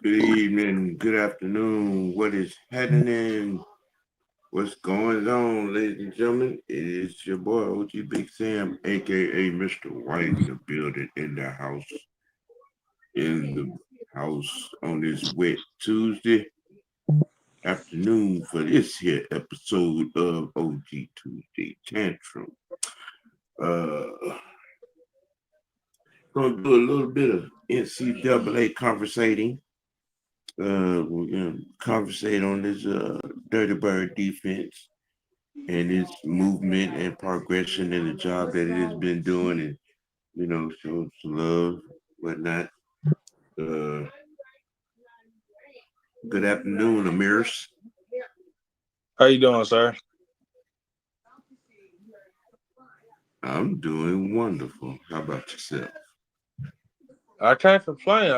Good evening, good afternoon. What is happening? What's going on, ladies and gentlemen? It is your boy OGBigsam, aka Mr. White, in the building, in the house on this wet Tuesday afternoon for this here episode of OG Tuesday Tantrum. Uh, gonna do a little bit of NCAA conversating. We're gonna conversate on this Dirty Bird defense and its movement and progression and the job that it has been doing, and show some love, whatnot. Uh, Good afternoon, Amirs. How you doing, sir? I'm doing wonderful. How about yourself? I can't complain.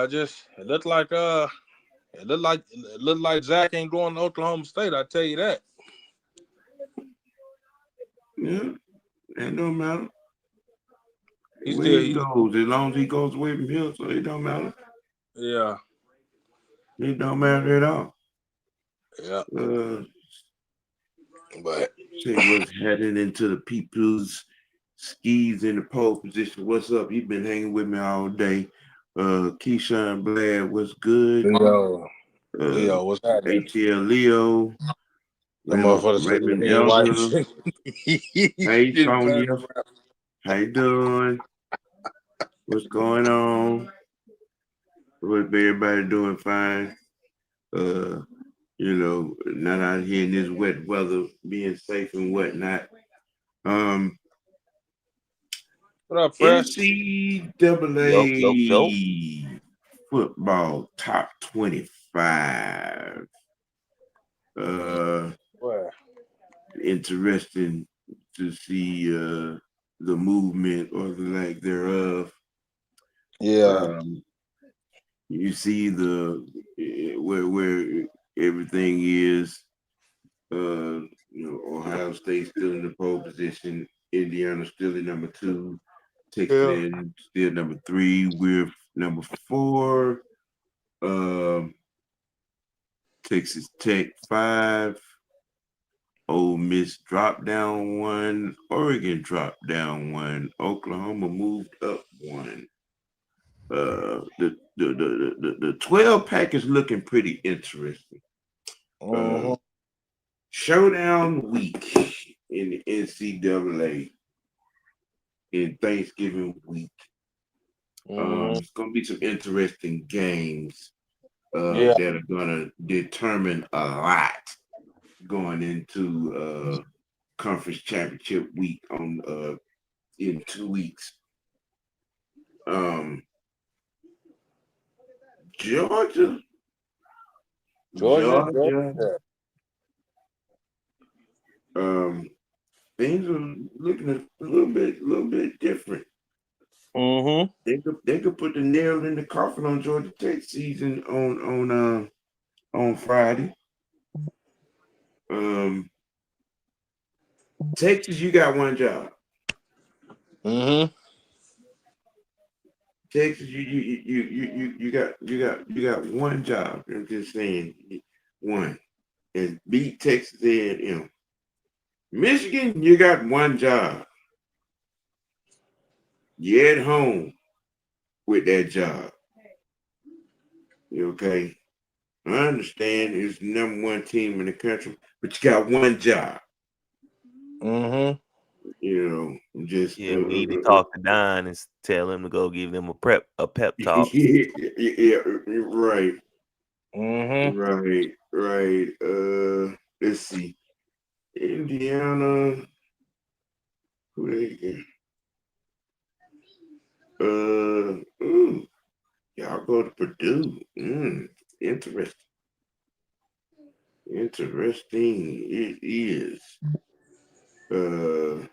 It looked like Zach ain't going to Oklahoma State. I tell you that. Yeah, that don't matter. He Where still, he goes, as long as he goes away from here, so it don't matter. yeah, It don't matter at all. yeah. Uh, But Say what's heading into the people's skis in the pole position. What's up? You've been hanging with me all day. Keyshawn Blad, what's good? Leo, what's happening? ATL Leo, The motherfucker said Raymond me and White. Elder. Hey Sonya, how you doing? What's going on? What everybody doing fine? Not out here in this wet weather, being safe and whatnot. What up, Fresh? NCAA football top 25. Where? Interesting to see the movement or the lack thereof. Yeah. You see where everything is. Ohio State still in the pole position. Indiana still at number 2. Texas still number 3. We're number 4. Texas Tech 5. Ole Miss dropped down 1. Oregon dropped down 1. Oklahoma moved up 1. The 12 pack is looking pretty interesting. Showdown week in the NCAA in Thanksgiving week. It's gonna be some interesting games that are gonna determine a lot going into conference championship week in 2 weeks. Georgia. Things are looking a little bit different. They could put the nail in the coffin on Georgia Tech season on Friday. Texas, you got one job. Texas, you got one job. I'm just saying, one, and beat Texas A&M. Michigan, you got one job. You're at home with that job. Okay, I understand it's the number 1 team in the country, but you got one job. We need to talk to Don and tell him to go give them a pep talk. Yeah, right. Right. Let's see. Indiana. Who they get? Y'all go to Purdue. Interesting. Interesting it is. Let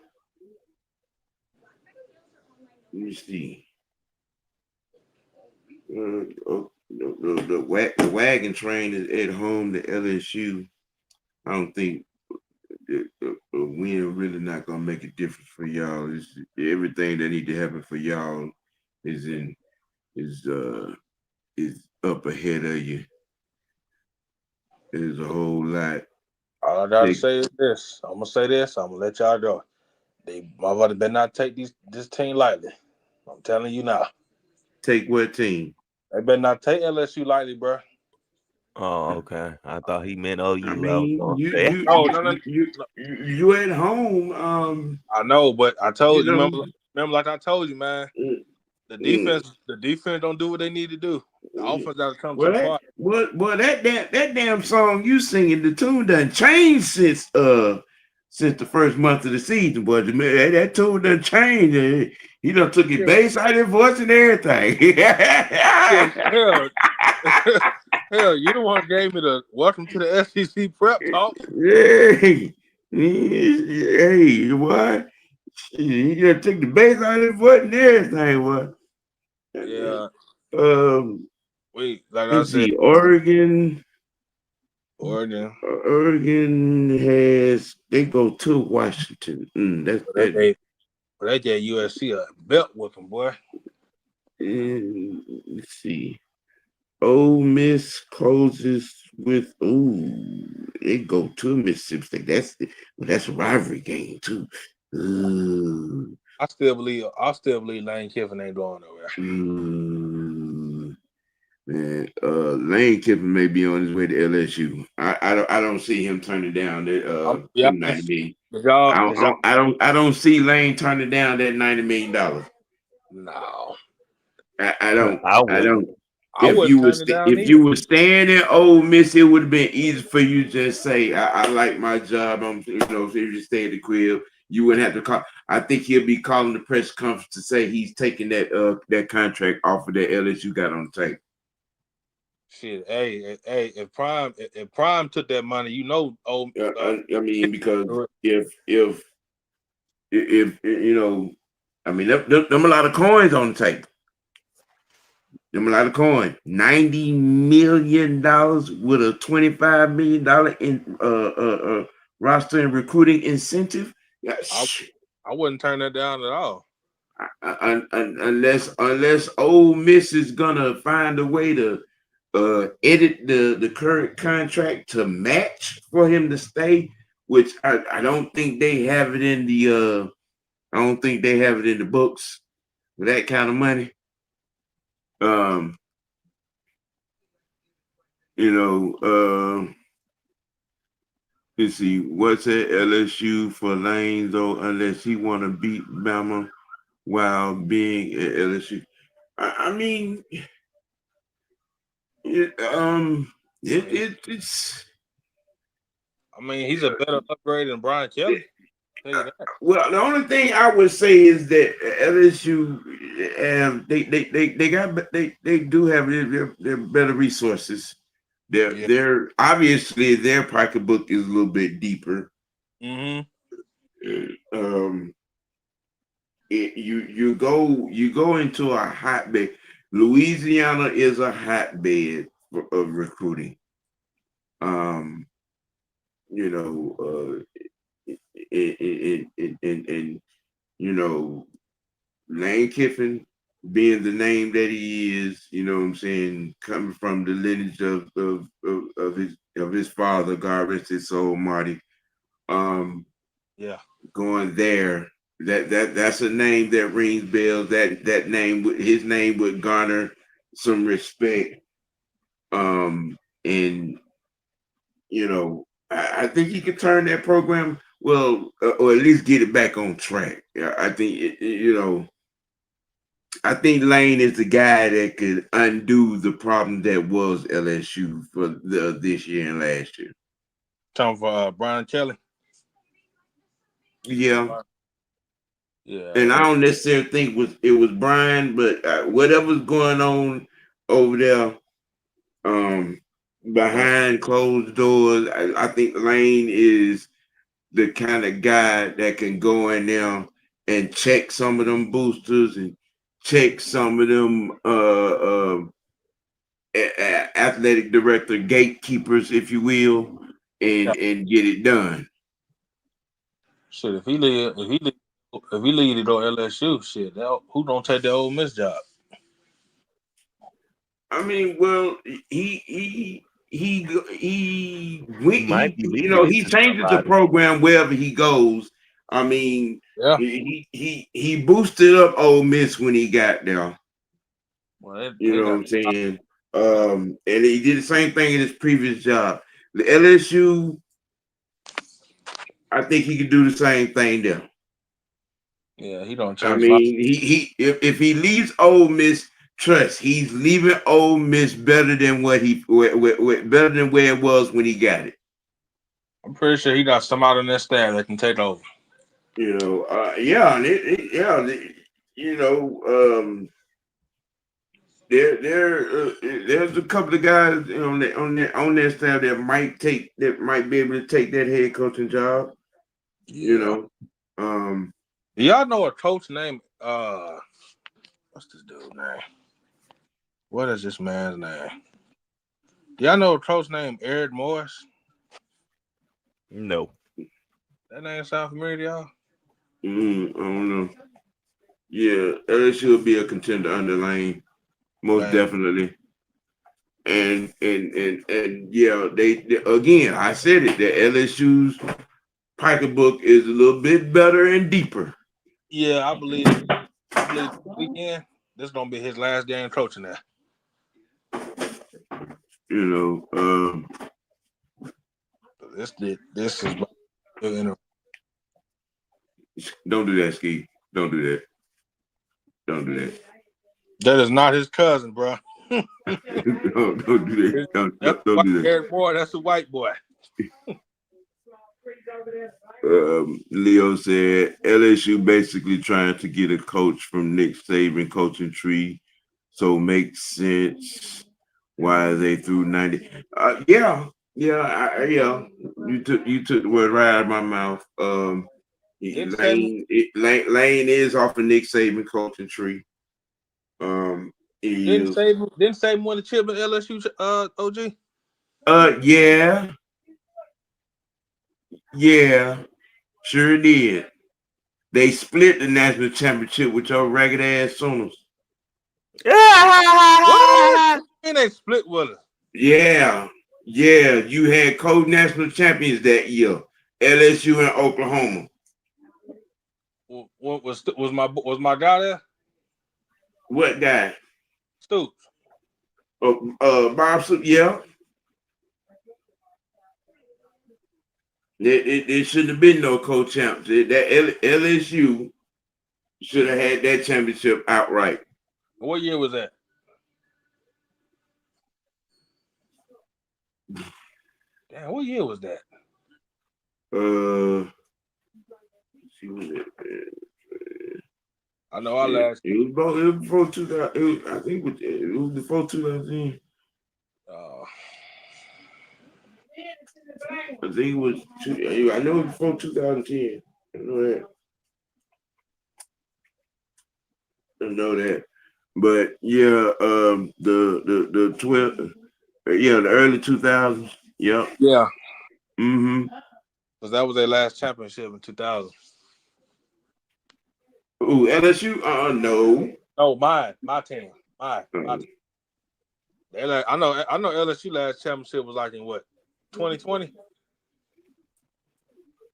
me see. The wagon train is at home to LSU. I don't think a win really not gonna make a difference for y'all. Everything that need to happen for y'all is up ahead of you. There's a whole lot. All I gotta say is this. I'm gonna say this. I'm gonna let y'all go. My brother better not take this team lightly. I'm telling you now. Take what team? They better not take LSU lightly, bro. Oh, okay. I thought he meant OU. I I was mean, gonna you say. you No, you no, no. you you at home. I know, but I You told you. know. Remember, like I told you, man. Mm, The mm, defense don't do what they need to do. The mm. offense got to come to Well, the party. that damn song you singing, the tune done changed since the first month of the season, boy. That tune done changed. He done took his bass out of his voice and everything. Hell, hell, you the one who gave me the welcome to the SEC prep talk. Hey, hey, what? He done took the bass out of his voice and everything, what? Yeah. Like I Let's said, see, Oregon they go to Washington. They gave USC a belt whooping, boy. Let's see. Ole Miss closes with they go to Mississippi State. That's a rivalry game too. I still believe Lane Kiffin ain't going nowhere. Man, Lane Kiffin may be on his way to LSU. I don't see him turning down that $90 million. I don't see Lane turning down that $90 million. No, I don't. I I don't. I wouldn't turn it down If either. you were staying in Ole Miss, it would have been easy for you to just say, I like my job. If you just stay at the crib, you wouldn't have to call. I think he'll be calling the press conference to say he's taking that contract off of that LSU got on the tape. Shit, hey, if Prime took that money, I mean, because if I mean, them a lot of coins on the tape. Them a lot of coin. $90 million with a $25 million in roster and recruiting incentive. Yeah, I wouldn't turn that down at all. Unless Ole Miss is gonna find a way to edit the current contract to match for him to stay, which I don't think they have it in the books for that kind of money. Let's see, what's at LSU for Lane though, unless he want to beat Bama while being at LSU. I mean, it's. I mean, he's a better upgrade than Brian Kelly. Well, the only thing I would say is that LSU they do have their better resources. They're obviously their pocketbook is a little bit deeper. Mm-hmm. You go into a hotbed. Louisiana is a hotbed of recruiting. Lane Kiffin being the name that he is, you know what I'm saying, coming from the lineage of his father, God rest his soul, Marty. Going there, that's a name that rings bells. His name would garner some respect. And I think he could turn that program well, or at least get it back on track. I think I think Lane is the guy that could undo the problem that was LSU for this year and last year. Talking for Brian Kelly. Yeah. And I don't necessarily think it was Brian, but whatever's going on over there, behind closed doors, I think Lane is the kind of guy that can go in there and check some of them boosters and check some of them athletic director gatekeepers, if you will, and get it done. Shit, if he lead it on LSU, shit, who don't take the Ole Miss job? I mean, well, he might be you leading know, it he to changes the somebody. program wherever he goes. I mean, Yeah. he boosted up Ole Miss when he got there. Well, You know what I'm saying? And he did the same thing in his previous job. The LSU, I think he could do the same thing there. Yeah, he don't I change a lot. mean, if he leaves Ole Miss, trust he's leaving Ole Miss better than better than where it was when he got it. I'm pretty sure he got somebody on that staff that can take over. You know, yeah, and you know, there's a couple of guys on that staff that might be able to take that head coaching job. You Yeah. know, Do y'all know a coach named what's this dude's name? What is this man's name? Do y'all know a coach named Eric Morris? No. That name sound familiar to y'all? I don't know. Yeah, LSU will be a contender under Lane, most Man. definitely. And yeah, they again, I said it. The LSU's pocketbook is a little bit better and deeper. Yeah, I believe this weekend this is gonna be his last game coaching there. You know, This is don't do that, Ski. Don't do that. Don't do that. that is not his cousin, bro. don't do that. Don't That's do that. Eric boy. That's a white boy. Leo said LSU basically trying to get a coach from Nick Saban coaching tree, so makes sense why they threw 90. Yeah. You took the word right out of my mouth. Lane is off of Nick Saban coaching tree. He Didn't is. Saban win the chip at LSU? OG. Yeah, sure did. They split the national championship with your ragged ass Sooners. What? And they split with us. Yeah. You had co-national champions that year, LSU and Oklahoma. What was my guy there? What guy? Stoops. Bob Stoops. Yeah. There shouldn't have been no co-champs. That LSU should have had that championship outright. What year was that? Damn, what year was that? See what it. I know our last. It was before 2000. I think it was before 2010. I think it was. I know it was before 2010. I know that. But yeah, the 12, the early 2000s. Yep. Yeah. Mm-hmm. Because that was their last championship in 2000. Ooh, LSU? No. Oh, my team. My team. I know LSU last championship was like in what, 2020?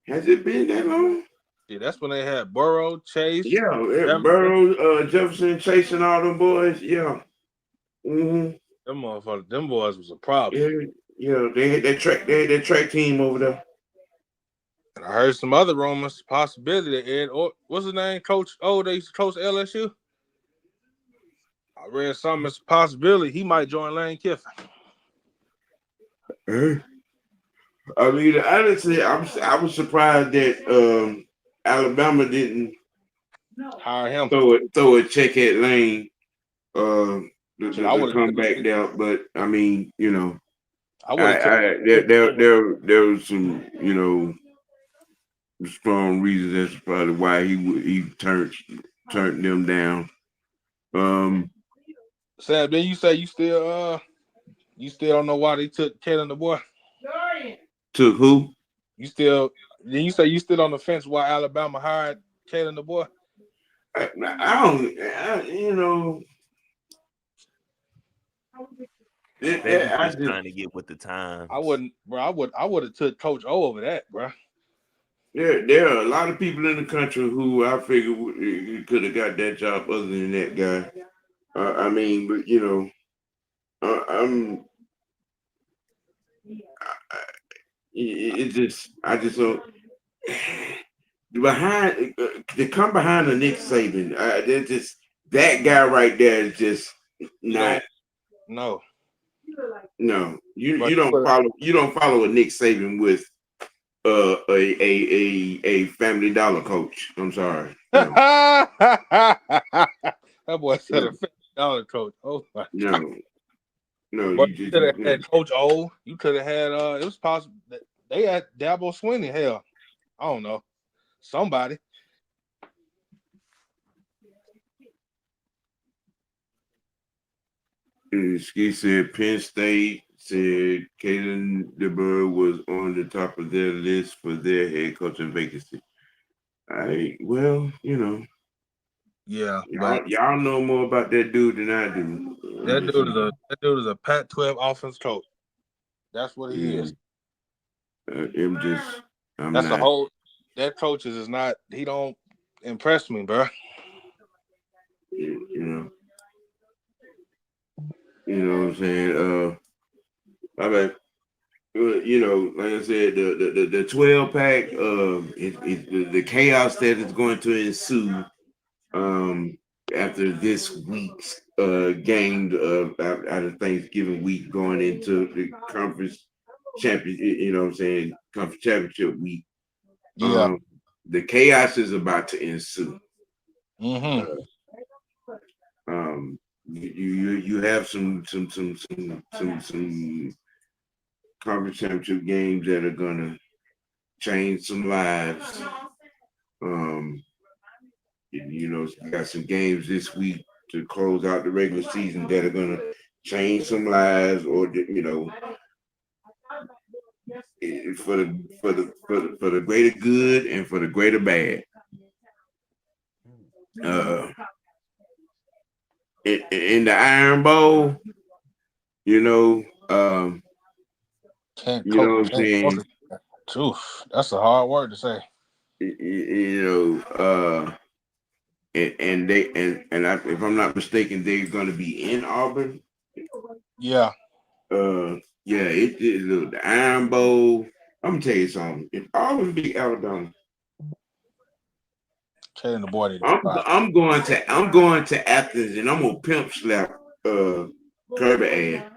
Has it been that long? Yeah, that's when they had Burrow, Chase. Yeah, Burrow, Jefferson, Chase, and all them boys. Yeah. Mm-hmm. Them boys was a problem. Yeah. They had that track team over there. And I heard some other rumors, possibility that Ed, what's his name, Coach? Oh, they used to coach LSU. I read something as a possibility he might join Lane Kiffin. I mean, honestly, I was surprised that Alabama didn't hire him. Throw a check at Lane to come back there. But I mean, you know, there was some, you know, strong reasons. That's probably why he turned them down. Sam, then you say you still don't know why they took Kalen the boy? Took who? You still on the fence why Alabama hired Kalen the boy? I don't, you know. Maybe just trying to get with the times. I would have took Coach O over that, bro. There are a lot of people in the country who I figure could have got that job other than that guy. I mean, but I just don't behind to come behind the Nick Saban. They're just that guy right there is just not. No. You don't follow a Nick Saban with a Family Dollar coach. I'm sorry. No. That boy said a $50 coach. Oh my God. No, but you could have had Coach O. You could have had it was possible that they had Dabo Swinney. Hell, I don't know. Somebody. He said Penn State said Kalen DeBoer was on the top of their list for their head coaching vacancy. Yeah, y'all know more about that dude than I do. That dude is a Pac-12 offense coach. That's what he is. That coach is not. He don't impress me, bro. You know what I'm saying? Like I said, the 12 pack, the chaos that is going to ensue after this week's game out of Thanksgiving week going into the conference championship, conference championship week. Yeah. The chaos is about to ensue. Mm-hmm. You have some conference championship games that are gonna change some lives. You got some games this week to close out the regular season that are gonna change some lives, or for the greater good and for the greater bad. In the Iron Bowl, what I'm saying? Oof, that's a hard word to say. And if I'm not mistaken, they're going to be in Auburn. Yeah. The Iron Bowl. I'm gonna tell you something. If Auburn beat Alabama, the boy I'm going to Athens and I'm gonna pimp slap Kirby ass.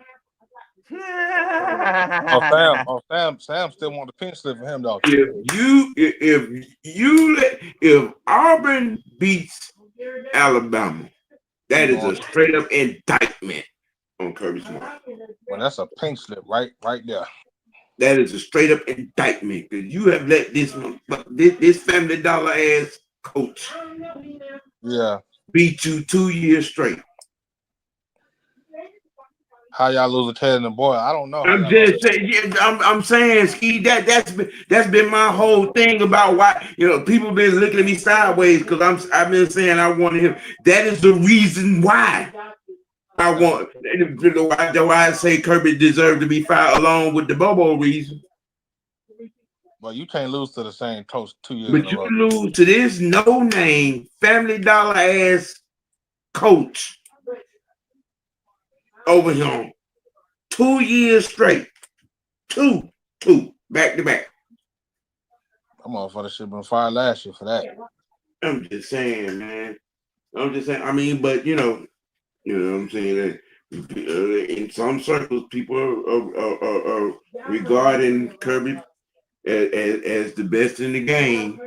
Sam still want the pink slip for him though. If Auburn beats Alabama, that is a straight up indictment on Kirby Smart. Well, that's a pink slip right there. That is a straight up indictment because you have let this Family Dollar ass coach beat you 2 years straight. How y'all lose a Ted and the boy? I don't know. I'm just saying. I'm saying, Ski. That's been my whole thing about why people been looking at me sideways because I've been saying I wanted him. That is the reason why I want. Why I say Kirby deserved to be fired along with the Bobo reason. Well, you can't lose to the same coach 2 years. But you lose to this no-name Family Dollar ass coach over him 2 years straight. Two back to back. That motherfucker should have been fired last year for that. I'm just saying, man. I mean, but you know what I'm saying. That in some circles, people are regarding Kirby as the best in the game.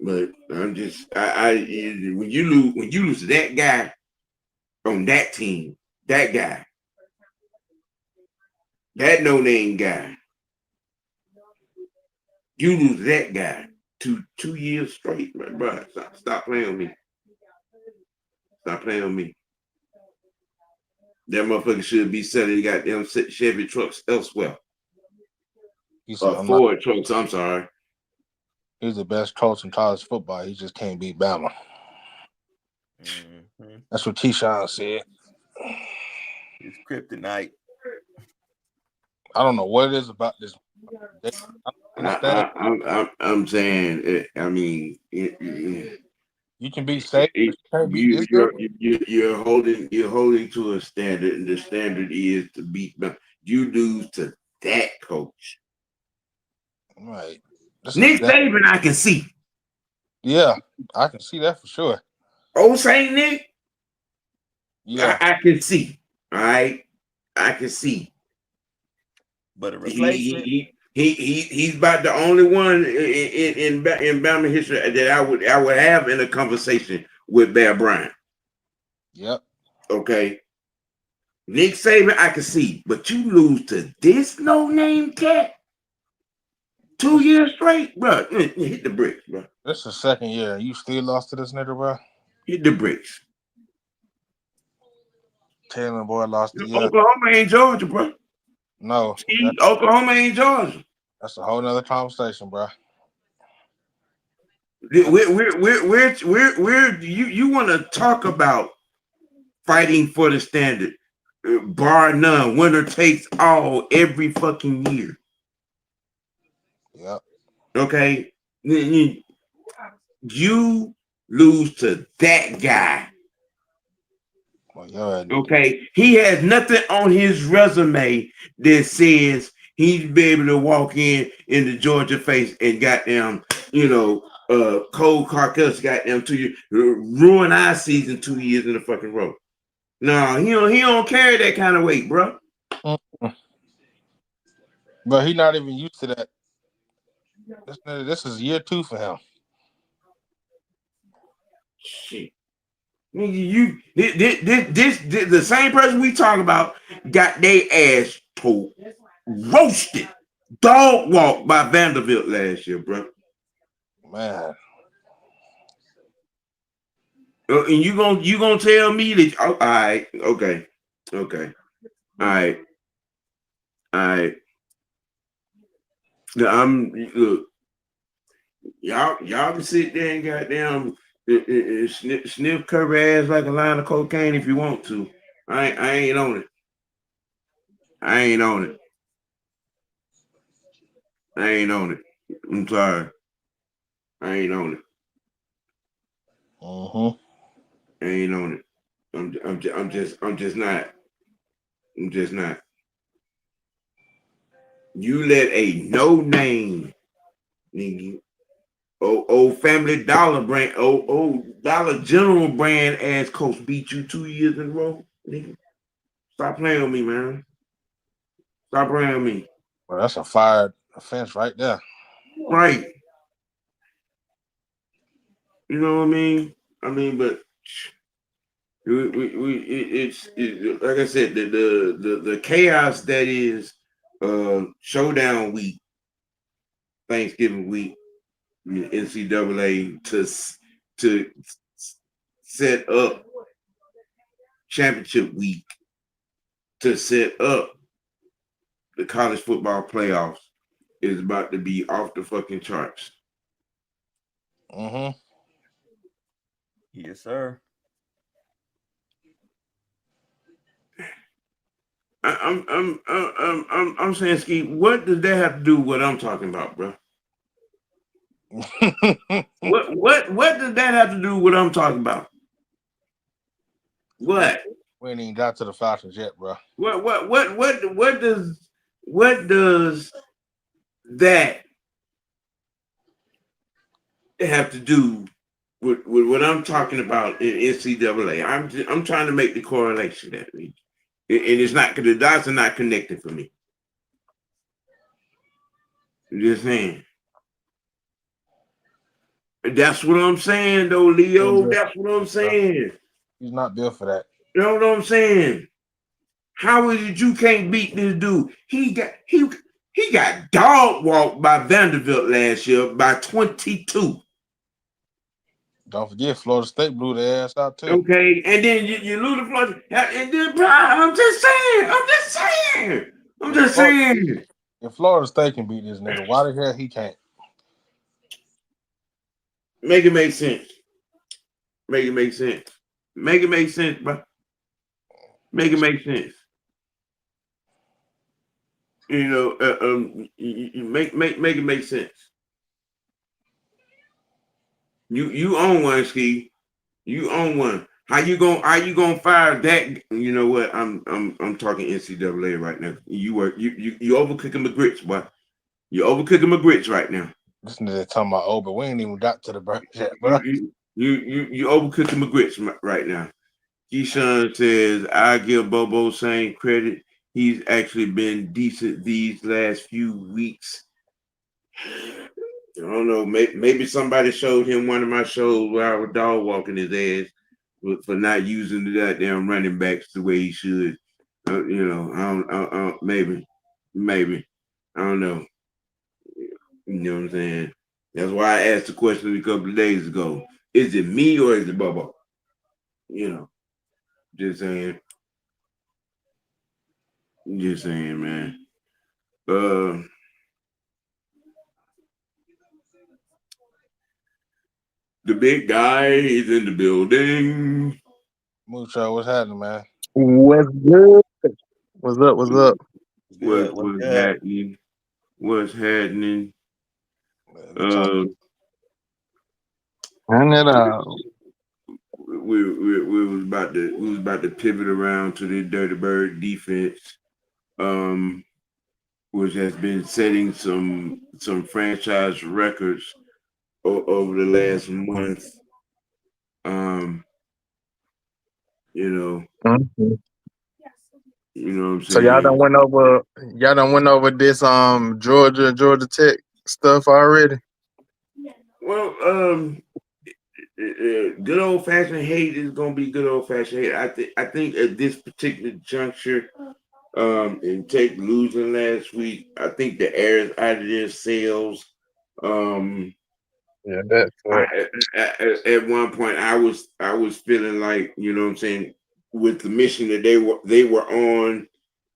But I'm just when you lose to that guy on that team, that guy. That no-name guy. You lose that guy 2 years straight, bro. Stop playing with me. Stop playing with me. That motherfucker should be selling goddamn Chevy trucks elsewhere. Ford trucks, I'm sorry. He's the best coach in college football. He just can't beat Bama. Mm-hmm. That's what Keyshawn said. It's kryptonite. I don't know what it is about this. I'm saying. I mean, You can be safe, but you can't beat this nigga. you're holding to a standard, and the standard is to beat. You lose to that coach. Right. Nick Saban, I can see. Yeah, I can see that for sure. Old Saint Nick. Yeah, I can see. All right, I can see. But a replacement. He's about the only one in Bama history that I would have in a conversation with Bear Bryant. Yep. Okay. Nick Saban, I can see, but you lose to this no-name cat 2 years straight, bro. Hit the bricks, bro. This is the second year. You still lost to this nigga, bro? Hit the bricks. Taylor boy lost the year. Oklahoma ain't Georgia, bro. No. Oklahoma ain't Georgia. That's a whole nother conversation, bro. You want to talk about fighting for the standard, bar none, winner takes all every fucking year. Yep. Okay, you lose to that guy. Well, okay, he has nothing on his resume that says he's be able to walk in the Georgia face and goddamn, Cole Carcuss goddamn 2 years, ruin our season 2 years in a fucking row. No, he don't carry that kind of weight, bro. But he's not even used to that. This is year 2 for him. Shit. Nigga, this the same person we talk about got their ass roasted, dog walked by Vanderbilt last year, bro. Man. And you gonna tell me that? Oh, all right, okay, all right. Look, y'all can sit there and goddamn sniff cover ass like a line of cocaine if you want to. I ain't on it. I ain't on it. I'm sorry. I ain't on it. I ain't on it. I'm just not. I'm just not. You let a no name, nigga, old Family Dollar brand, old Dollar General brand ass coach beat you 2 years in a row, nigga. Stop playing with me, man. Stop playing with me. Well, that's a fired offense right there. Right. You know what I mean? But it's like I said, the chaos that is Showdown week, Thanksgiving week, NCAA to set up championship week, to set up the college football playoffs is about to be off the fucking charts. Yes, sir. I'm saying, Ski, what does that have to do with what I'm talking about, bro? What does that have to do with what I'm talking about? What? We ain't even got to the Falcons yet, bro. What does that have to do with what I'm talking about in NCAA? I'm trying to make the correlation that and it's not, because the dots are not connected for me. I'm just saying. That's what I'm saying, though, Leo. That's what I'm saying. He's not built for that. You know what I'm saying? How is it you can't beat this dude? He got dog walked by Vanderbilt last year by 22. Don't forget, Florida State blew their ass out too. Okay, and then you lose the Florida, and then I'm just saying. If Florida State can beat this nigga, why the hell he can't? Make it make sense. Make it make sense, bro. Make it make sense. You make it make sense. You own one, Ski. You own one. How you gonna fire that? You know what? I'm talking NCAA right now. You overcooking my grits, boy. You overcooking my grits right now. This nigga talking about but we ain't even got to the bird yet, You bro. you overcooking my grits right now. Keyshawn says I give Bobo same credit. He's actually been decent these last few weeks. I don't know. Maybe somebody showed him one of my shows where I was dog walking his ass for not using the goddamn running backs the way he should. Maybe. I don't know. You know what I'm saying? That's why I asked the question a couple of days ago. Is it me or is it Bobo? You know, just saying. Just saying, man. Uh, the big guy is in the building. Mucho, what's happening, man? What's good? What's up? What's up? What What's what's good? happening? What's happening? We talk. Uh, And it we was about to pivot around to the Dirty Bird defense, um, which has been setting some franchise records over the last month. Um, you know, Mhm. you know what I'm So y'all saying. done went over this Georgia Tech stuff already. Well, good old fashioned hate is gonna be good old fashioned hate. I think at this particular juncture, and Tech losing last week, I think the air is out of their sails. Um, Yeah, that's it. at one point, I was feeling like, you know what I'm saying, with the mission that they were on,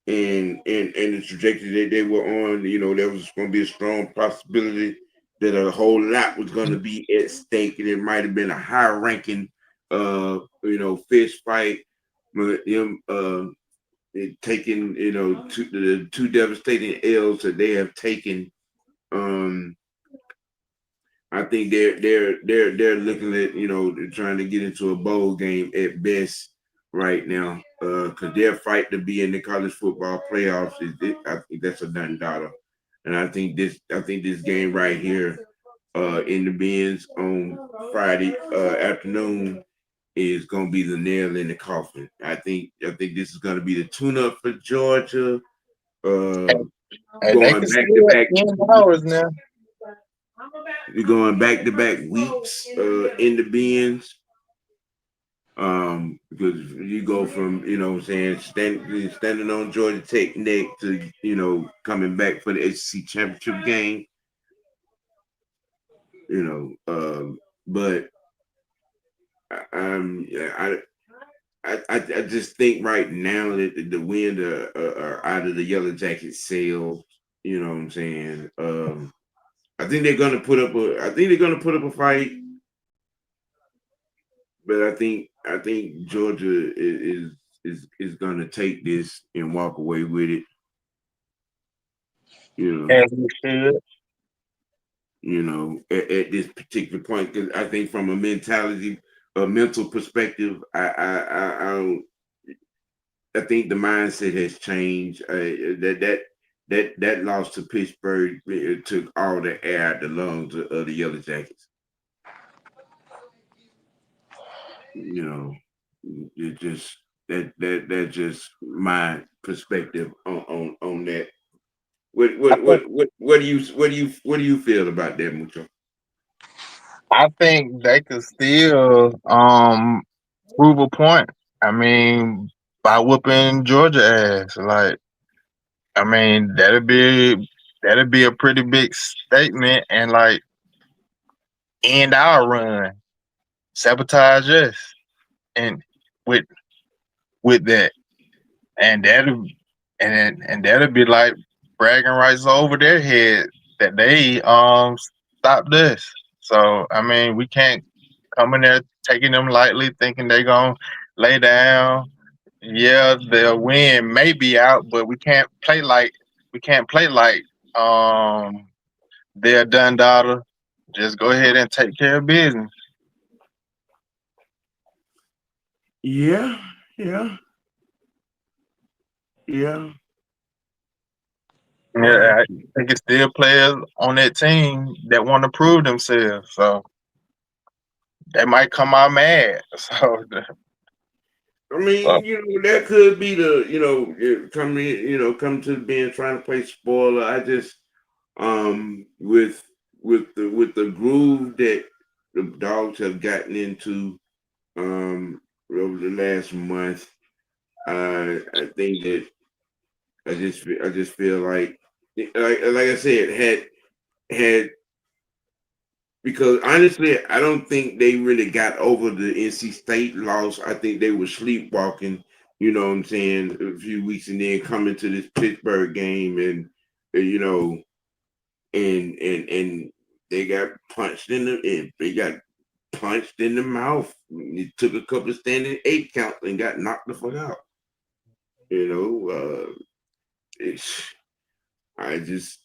and the trajectory that they were on, there was going to be a strong possibility that a whole lot was going to be at stake, and it might have been a high ranking, fist fight, but them taking, the two devastating L's that they have taken. Um, I think they're looking at, they're trying to get into a bowl game at best right now, because their fight to be in the college football playoffs I think that's a done dollar, and I think this game right here, in the Benz on Friday afternoon, is going to be the nail in the coffin. I think this is going to be the tune-up for Georgia. Uh, And they going can back to still back. end hours now. We're going back to back weeks in the bins. Because you go from, standing on Georgia Tech neck to, coming back for the SEC championship game, but I, I just think right now that the wind are out of the Yellow Jacket sails. You know what I'm saying? I think they're gonna put up a fight, but I think Georgia is gonna take this and walk away with it. You know, As we should. at this particular point, because I think from a mental perspective, I think the mindset has changed. That loss to Pittsburgh, it took all the air out the lungs of the Yellow Jackets. You know, it just that's just my perspective on that. What I what think what what what do you feel about that, Mucho? I think they could still prove a point. I mean, by whooping Georgia ass. Like, I mean, that'd be a pretty big statement and like end our run. Sabotage us and with with that. And that'll be like bragging rights over their head that they stopped us. So I mean we can't come in there taking them lightly, thinking they gonna lay down. Yeah, they'll win, maybe out, but we can't play like We can't play like their done daughter. Just go ahead and take care of business. Yeah, yeah, yeah. Yeah, I think it's still players on that team that want to prove themselves. So they might come out mad. So I mean, that could be the, come to being trying to play spoiler. I just, with the groove that the dogs have gotten into, over the last month, I think that I just feel like I said, had because honestly, I don't think they really got over the NC State loss. I think they were sleepwalking, you know what I'm saying, a few weeks, and then coming to this Pittsburgh game, and and they got punched in the mouth. It took a couple of standing 8 counts and got knocked the fuck out. It's I just,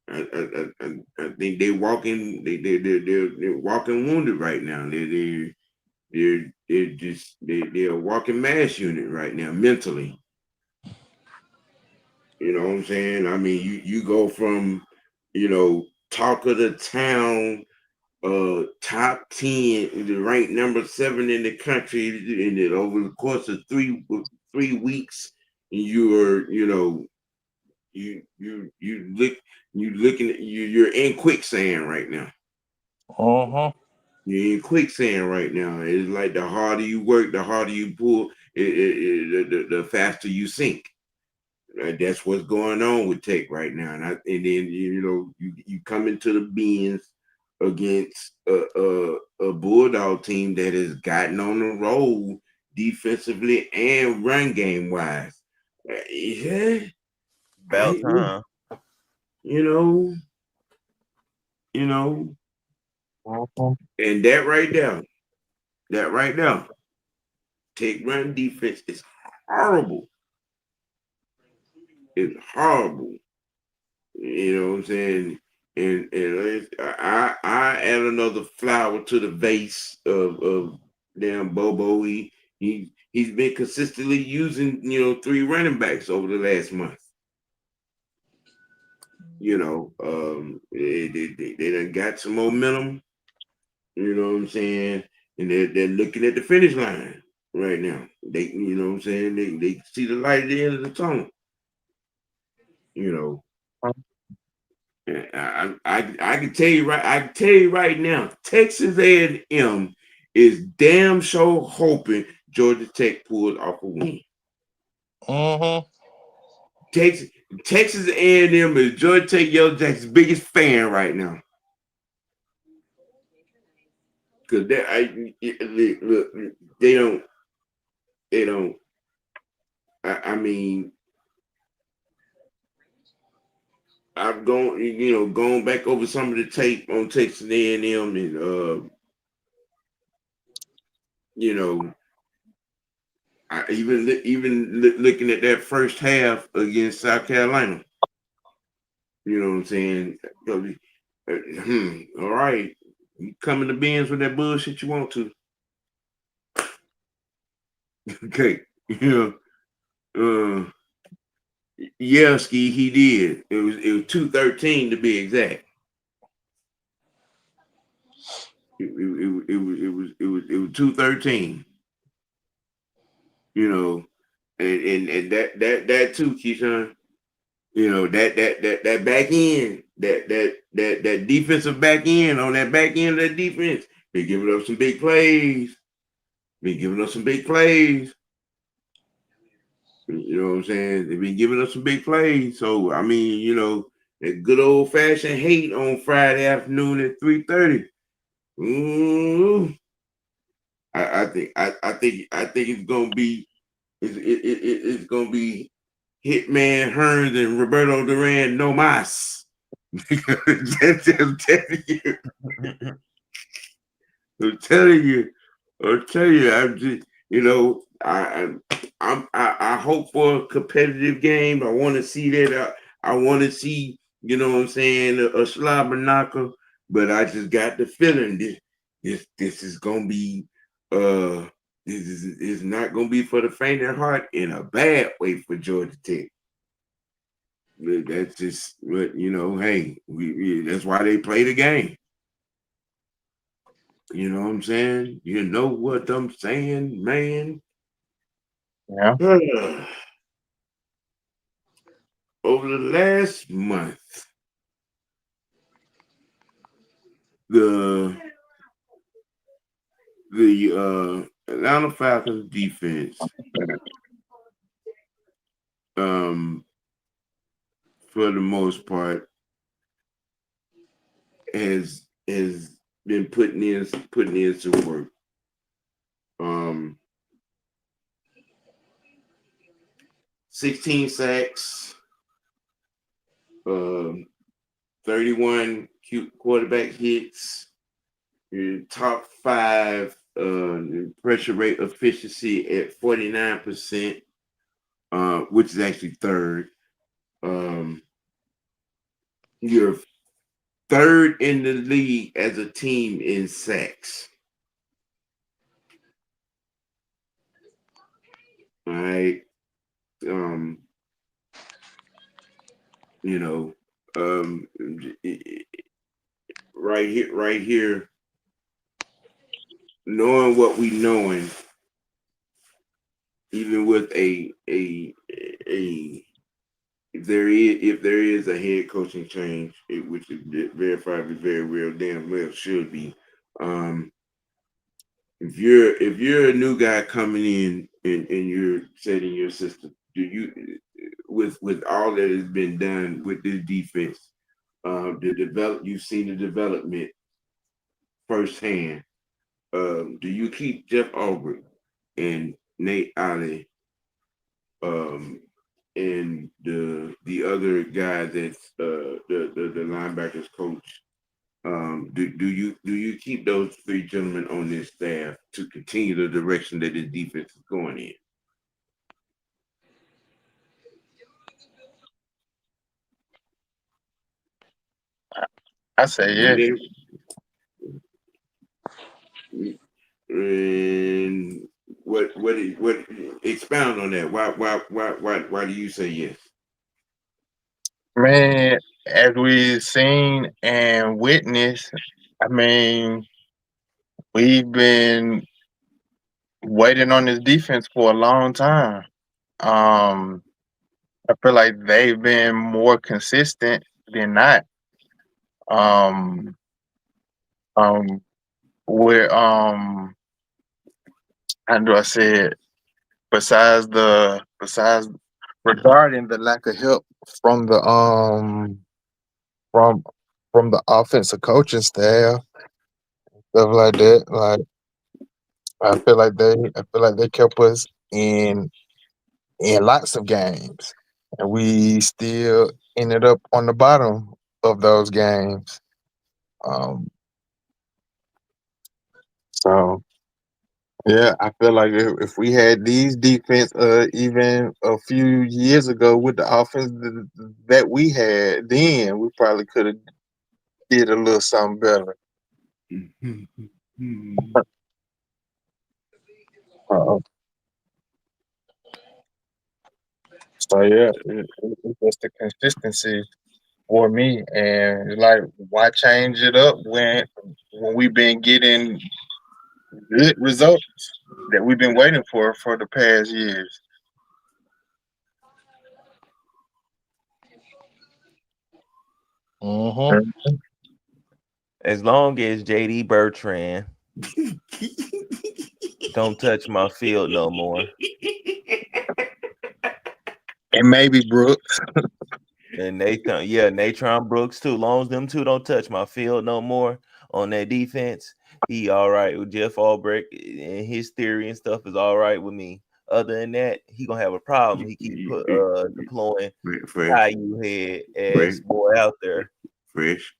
I think they're walking wounded right now. They're a walking mass unit right now mentally. You know what I'm saying? I mean, you go from, talk of the town, top 10, ranked number 7 in the country, and then over the course of 3 weeks, you're, you're in quicksand right now. You're in quicksand right now. It's like the harder you work, the harder you pull, the faster you sink. That's what's going on with Tech right now. And then you come into the beans against a Bulldog team that has gotten on the road defensively and run game wise. Yeah. About time. You know, and that right there, Tech run defense is horrible. It's horrible. You know what I'm saying? And I add another flower to the vase of damn Bobo. He's been consistently using 3 running backs over the last month. They done got some momentum. You know what I'm saying? And they're looking at the finish line right now. They, you know what I'm saying? They see the light at the end of the tunnel. I can tell you right now, Texas A&M is damn sure hoping Georgia Tech pulls off a win. Texas A&M is Georgia Tech Yellow Jackets' biggest fan right now. Because they don't. I mean, I've going back over some of the tape on Texas A&M, and I even looking at that first half against South Carolina. You know what I'm saying? All right, you come in the bins with that bullshit you want to. Okay, yeah, Ski, he did. It was 213 to be exact. It was 213. And that too, Keyshawn. That back end, that defensive back end on that back end of that defense, been giving up some big plays. You know what I'm saying? They've been giving us some big plays. So I mean, that good old fashioned hate on Friday afternoon at 3:30. I think it's gonna be it's gonna be Hitman Hearns and Roberto Duran no mas. I'm telling you. I'm telling you. I'm just I hope for a competitive game. I want to see that. I want to see, you know what I'm saying, a slobber knocker, but I just got the feeling this is gonna be this is not gonna be for the faint of heart in a bad way for Georgia Tech. That's just what hey, that's why they play the game. You know what I'm saying? You know what I'm saying, man? Yeah. Over the last month, the Atlanta Falcons defense, for the most part, has been putting in some work. 16 sacks, 31 quarterback hits, top 5 pressure rate efficiency at 49%, which is actually third. You're third in the league as a team in sacks. All right. Right here, knowing what we knowing, even with a if there is a head coaching change, which is verified very real damn well should be. If you're a new guy coming in and you're setting your system, do you with all that has been done with this defense, you've seen the development firsthand. Do you keep Jeff Albrecht and Nate Alley, and the other guy that's the linebackers coach? Do you keep those 3 gentlemen on this staff to continue the direction that this defense is going in? I say yeah. And what expound on that? Why do you say yes? Man, as we've seen and witnessed, I mean, we've been waiting on this defense for a long time. I feel like they've been more consistent than not. Um, um, where how do I say it? Besides regarding the lack of help from the from from the offensive coaching staff, stuff like that. Like I feel like they kept us in lots of games, and we still ended up on the bottom of those games. Um, so yeah, I feel like if we had these defense, even a few years ago with the offense that we had, then we probably could have did a little something better. Uh, so yeah, it's just the consistency for me, and it's like why change it up when we've been getting good results that we've been waiting for the past years. Mhm. As long as JD Bertrand don't touch my field no more. And maybe Brooks. And Natron Brooks too. Long as them two don't touch my field no more on that defense, he all right with Jeff Albrecht and his theory and stuff is all right with me. Other than that, he gonna have a problem. He keep deploying Caillou head ass boy out there. Fresh.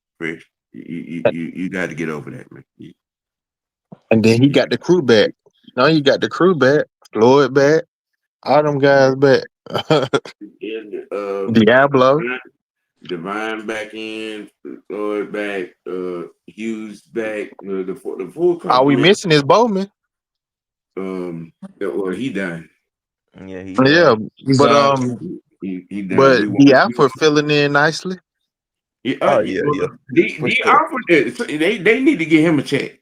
You got to get over that, man. And then he got the crew back. Now you got the crew back, Floyd back, all them guys back. Diablo. Divine back in, Lloyd back, Hughes back, the full All we complement. missing is Bowman. Well, he done. Yeah, he Yeah, done. but He done. but the Alfred filling in nicely. Oh yeah, yeah, for The sure. offer they need to get him a check.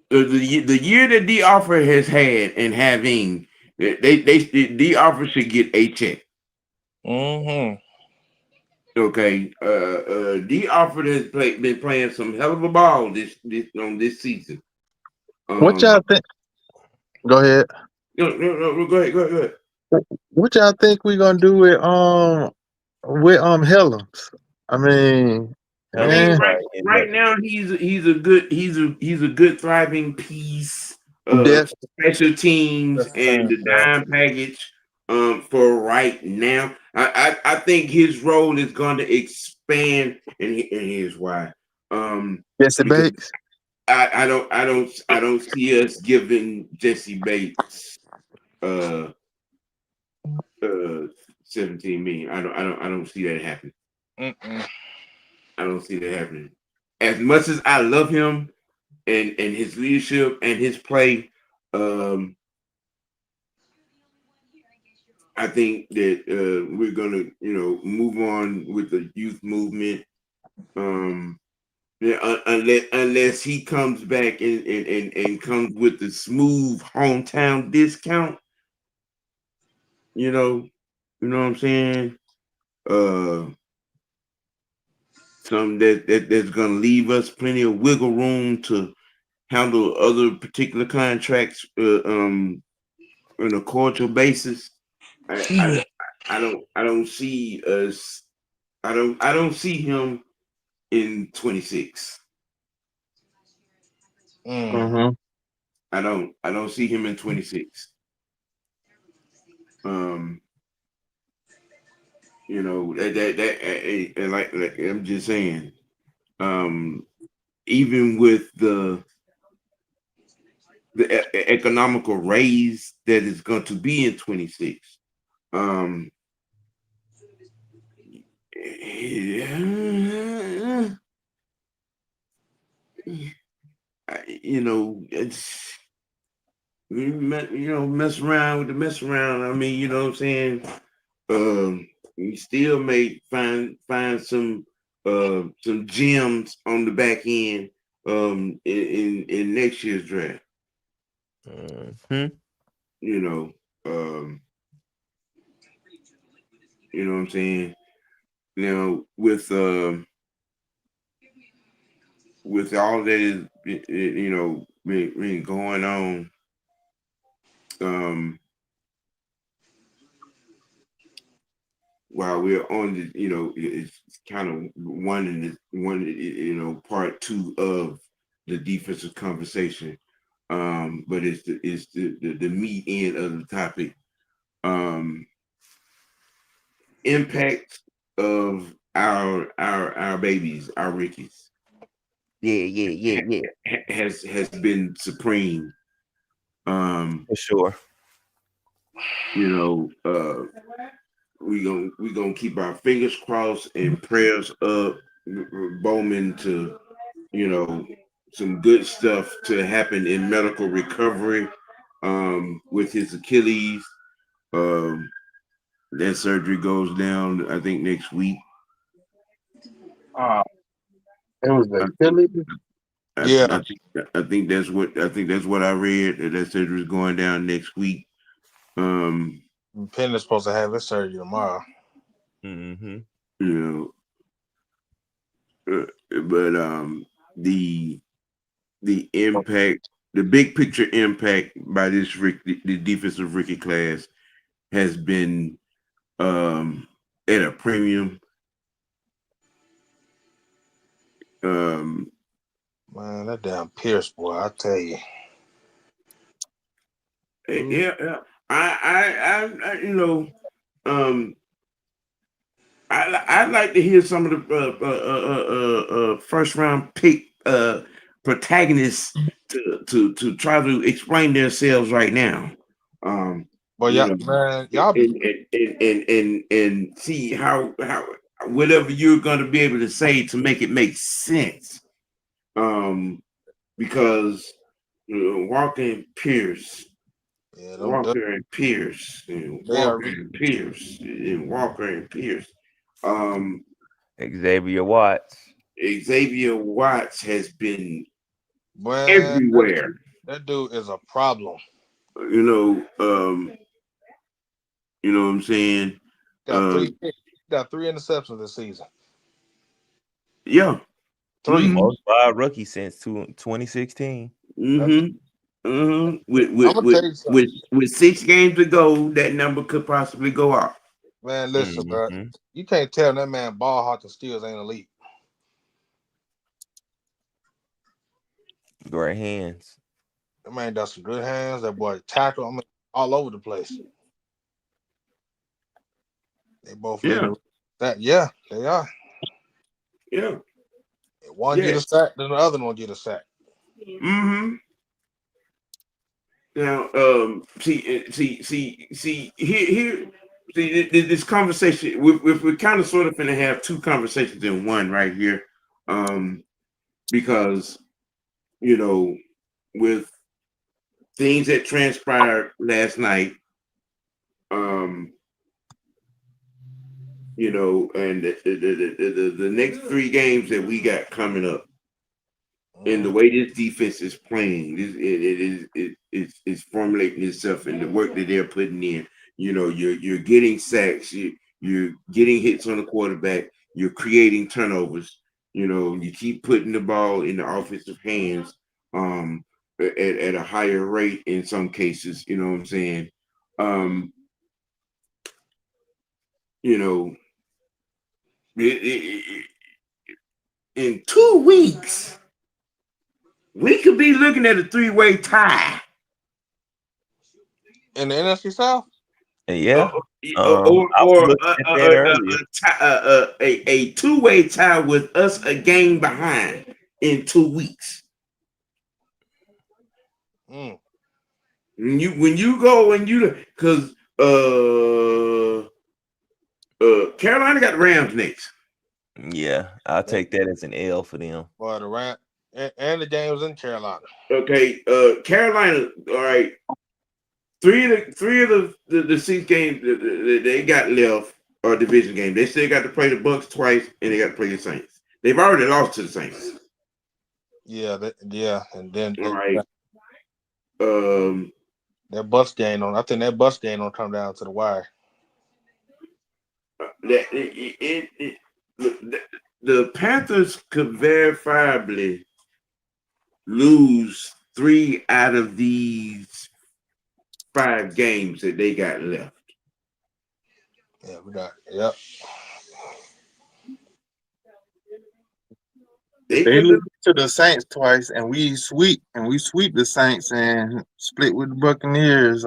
The year that the offer has had and having the offer should get a check. Mm-hmm. Okay, the offer has been playing some hell of a ball this season. What y'all think? Go ahead. No, go ahead. What y'all think we gonna do with Helms? I mean, I mean, Helms eh, probably end right up. now he's a good thriving piece of def special teams That's and fine. the dime package. For right now, I think his role is going to expand, and here's why. Jesse Because Bates. I don't see us giving Jesse Bates uh 17 million. I don't see that happening. Mm-mm. I don't see that happening. As much as I love him and his leadership and his play, I think that we're gonna move on with the youth movement. Yeah, unless he comes back and comes with the smooth hometown discount, you know, what I'm saying? Uh, something that's gonna leave us plenty of wiggle room to handle other particular contracts on a cordial basis. I don't see us. I don't see him in 26. Mm. Mm-hmm. I don't see him in 26. Um, and like I'm just saying, even with the economical raise that is going to be in 26, um, it's mess around with the mess around. I mean, you know what I'm saying? You still may find some gems on the back end in next year's draft. Mm-hmm. You know, you know what I'm saying? Now with all that is been going on, while we're on the, it's kind of part two of the defensive conversation. But it's the meat end of the topic. Um, impact of our babies, our Rickies, Yeah. has been supreme. For sure. You know, we gonna keep our fingers crossed and prayers up, Bowman, to some good stuff to happen in medical recovery with his Achilles. Um, that surgery goes down, I think, next week. It was the I, Phillies. Yeah. I think that's what I read, that surgery is going down next week. Penn is supposed to have his surgery tomorrow. Mm-hmm. You but the impact, the big picture impact by the defensive rookie class has been at a premium. Um, Man, that damn Pierce boy, I tell you. yeah. I um, I'd like to hear some of the first round pick protagonists to try to explain themselves right now. But You yeah, know, man, y'all be and see how whatever you're going to be able to say to make it make sense. Because Walker and Pierce, yeah, Walker and Pierce, and they are Walker and Pierce, and Walker and Pierce. Xavier Watts. Xavier Watts has been man, everywhere. that dude is a problem. You know, you know what I'm saying? Got three interceptions this season. Yeah. 3. Most by a rookie since 2016. With I'm gonna tell you something, with 6 games to go, that number could possibly go up. man. Listen, bro, you can't tell that man ball hawk and steals ain't elite. Great hands. That man got some good hands. That boy tackle. I mean, all over the place. They both leading that. Yeah, they are. Yeah. One get a sack, then the other one get a sack. Now, see, here, see, this conversation. We're kind of sort of going to have 2 conversations in one right here, because with things that transpired last night, and the next 3 games that we got coming up, and the way this defense is playing, it's formulating itself in the work that they're putting in. You're getting sacks, you're getting hits on the quarterback, you're creating turnovers. You keep putting the ball in the offensive hands at a higher rate in some cases. You know what I'm saying? In 2 weeks, we could be looking at a 3-way tie in the NFC South. Yeah, or I was looking at that earlier. a 2-way tie with us a game behind in 2 weeks. When you go and because Carolina got the Rams next. Yeah, I'll take that as an L for them. Boy, the Rams and the game was in Carolina. Okay, Carolina. All right, three of the 6 games that they got left are division games. They still got to play the Bucks twice, and they got to play the Saints. They've already lost to the Saints. Yeah, and then all right. That Bucks game on. I think that Bucks game will come down to the wire. The Panthers could verifiably lose 3 out of these 5 games that they got left. Yeah, we got. Yep. They lose to the Saints twice, and we sweep the Saints and split with the Buccaneers.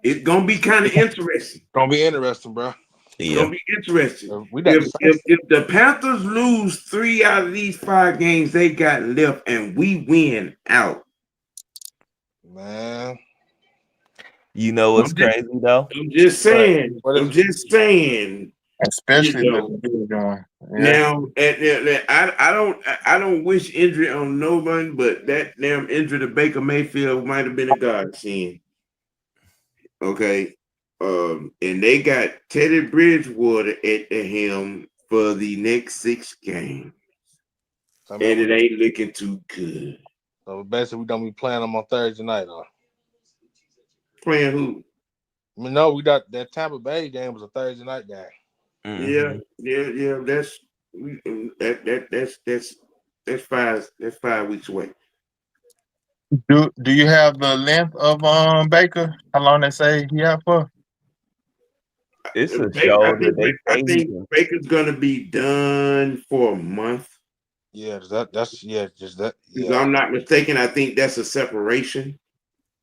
It's gonna be kind of interesting. Gonna be interesting, bro. It's gonna be interesting. We got if the Panthers lose 3 out of these 5 games they got left, and we win out, man. You know what's crazy though? I'm just saying. Especially the now, I don't wish injury on no one, but that damn injury to Baker Mayfield might have been a godsend. Okay, and they got Teddy Bridgewater at the helm for the next 6 games, and it ain't looking too good. So basically, we don't be playing them on Thursday night, huh? Playing who? No, we got that Tampa Bay game was a Thursday night game. Yeah. That's 5 weeks away. Do you have the length of Baker? How long they say he out for? It's a shoulder. I think Baker's gonna be done for a month. Yeah, that's just that. If I'm not mistaken, I think that's a separation.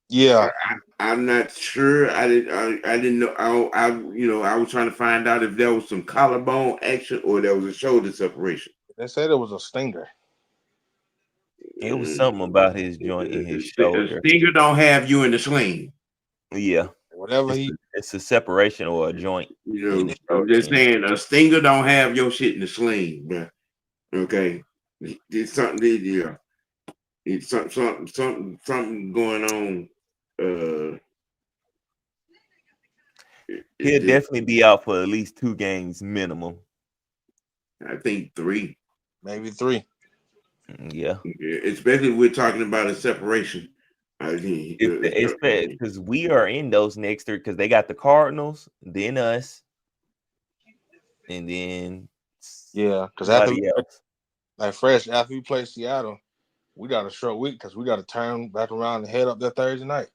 Yeah, I'm not sure. I didn't know. I was trying to find out if there was some collarbone action or there was a shoulder separation. They said it was a stinger. It was something about his joint in his shoulder. A stinger don't have you in the sling. Yeah. Whatever it's a separation or a joint. You know, I'm just saying a stinger don't have your shit in the sling, bro. Okay, it's something. Yeah, it's something going on. He'll definitely be out for at least 2 games minimum. I think 3, maybe 3. Yeah, especially if we're talking about a separation. I think because we are in those next 3 because they got the Cardinals, then us, and then because after we play Seattle, we got a short week because we got to turn back around and head up there Thursday night.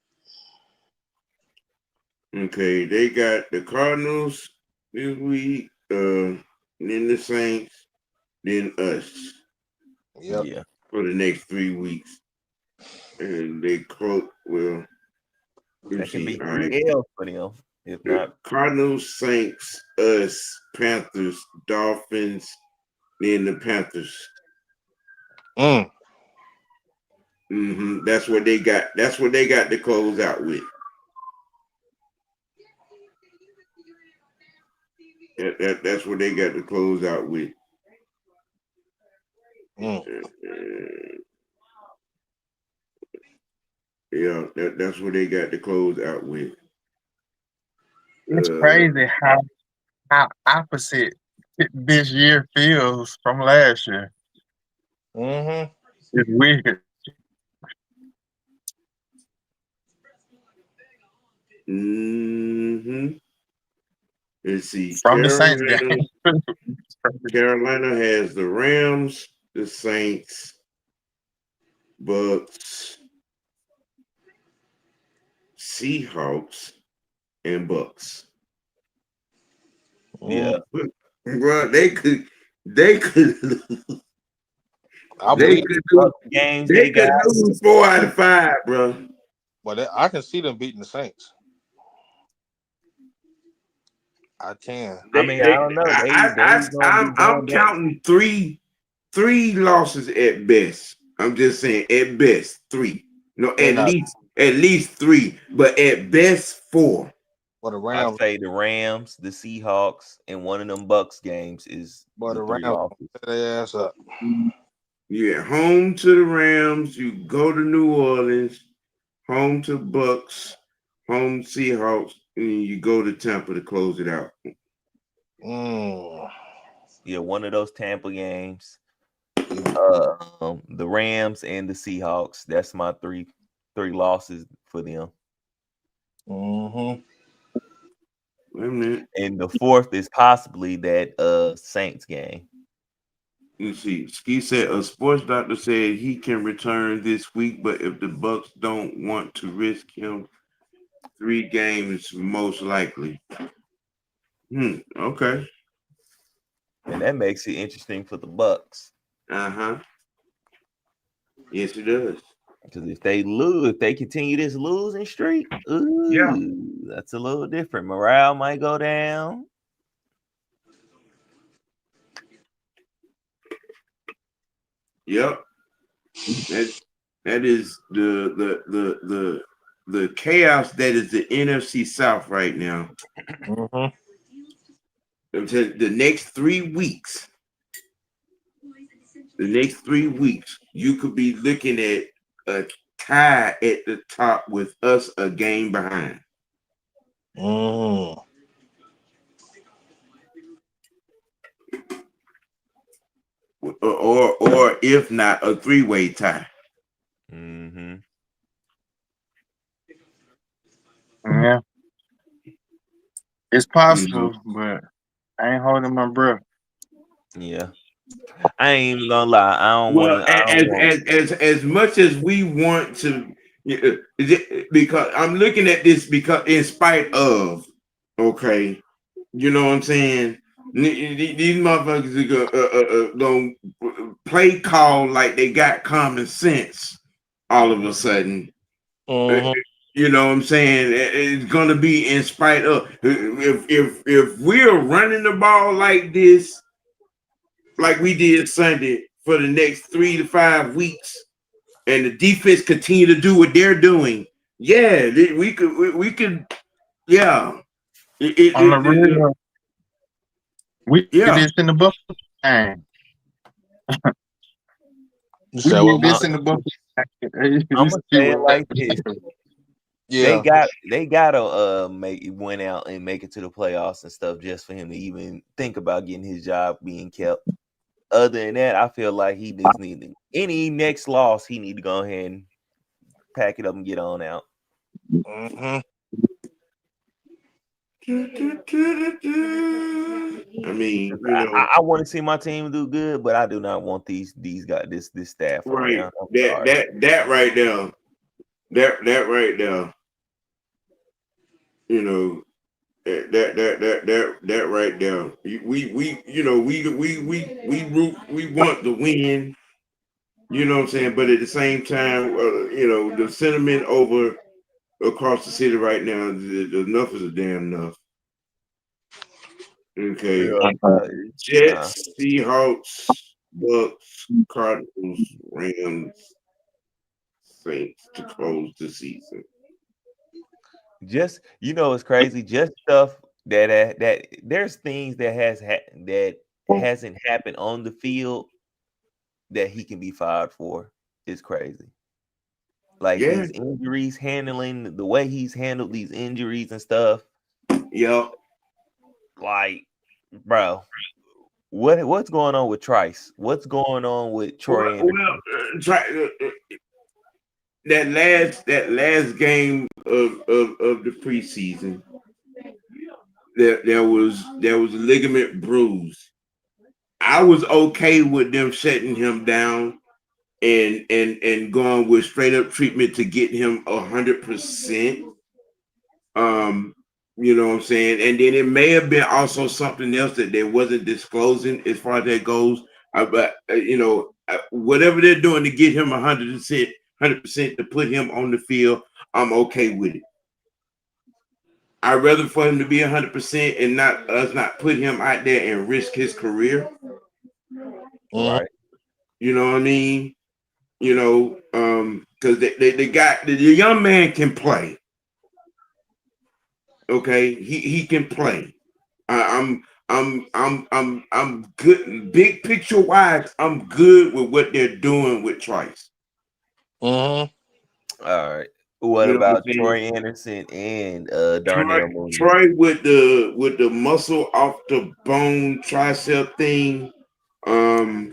Okay, they got the Cardinals this week, then the Saints, then us. Yep. Yeah. For the next 3 weeks. And they quote, well, that can be 3 right. L's for them. If not, Cardinals, Saints, us, Panthers, Dolphins, then the Panthers. That's what they got. That's what they got to close out with. That's what they got to close out with. Yeah, that's what they got to close out with. It's crazy how opposite this year feels from last year. It's weird. Let's see. From the Saints game. Carolina has the Rams, the Saints, Bucks, Seahawks, and Bucks. Yeah. Bro, they could I believe the games they got lose 4 out of 5, bro. But I can see them beating the Saints. I can. I don't know. I'm counting three losses at best. I'm just saying at best 3. No, at least 3, but at best 4. But the Rams, I say the Rams, the Seahawks, and one of them Bucks games is the Rams set their ass up. You at home to the Rams, you go to New Orleans, home to Bucks, home Seahawks, and you go to Tampa to close it out. Yeah, one of those Tampa games. The Rams and the Seahawks. That's my three losses for them. Wait a minute. And the 4th is possibly that Saints game. You see, Ski said a sports doctor said he can return this week, but if the Bucks don't want to risk him, 3 games most likely. Okay. And that makes it interesting for the Bucks. Yes, it does. Because if they continue this losing streak, that's a little different. Morale might go down. Yep. That is the chaos that is the NFC South right now. The next 3 weeks. You could be looking at a tie at the top with us a game behind. Or if not, a 3-way tie. Yeah. It's possible, but I ain't holding my breath. Yeah. I ain't even gonna lie. I don't want to. As much as we want to, because I'm looking at this because in spite of, okay, you know what I'm saying? These motherfuckers are gonna play call like they got common sense all of a sudden. You know what I'm saying? It's gonna be in spite of if we're running the ball like this, like we did Sunday for the next 3 to 5 weeks, and the defense continue to do what they're doing. Yeah, we could Yeah. On the real, we did Yeah. this in the Buffalo game. You We said did what, I, this Mike? in the Buffalo game. I'm You gonna see say it what like this: happened. Yeah. they gotta make went out and make it to the playoffs and stuff just for him to even think about getting his job being kept. Other than that, I feel like he just need any next loss. He need to go ahead and pack it up and get on out. Mm-hmm. I mean, I want to see my team do good, but I do not want these guys this staff right. around. I'm That sorry. that right there. That right there. You know, that right there. We want the win. You know what I'm saying? But at the same time, the sentiment over across the city right now, the enough is a damn enough. Okay. Yeah. Nah. Jets, Seahawks, Bucks, Cardinals, Rams, Saints to close the season. Just it's crazy. Just stuff that there's things that that hasn't happened on the field that he can be fired for. Is crazy. Like Yeah. these injuries, handling the way he's handled these injuries and stuff. Yep. Like, bro, what's going on with Trice? What's going on with Troy Anderson? That last game of the preseason, there was a ligament bruise. I was okay with them shutting him down and going with straight up treatment to get him 100%. You know what I'm saying? And then it may have been also something else that they wasn't disclosing as far as that goes. But whatever they're doing to get him 100% to put him on the field, I'm okay with it. I'd rather for him to be 100% and not put him out there and risk his career. Right. You know what I mean? Because the young man can play. Okay, he can play. I'm good. Big picture wise, I'm good with what they're doing with Trice. Mm-hmm. All right. What You know what I'm about saying? Troy Anderson and Darnell Mooney? Troy with the muscle off the bone tricep thing. I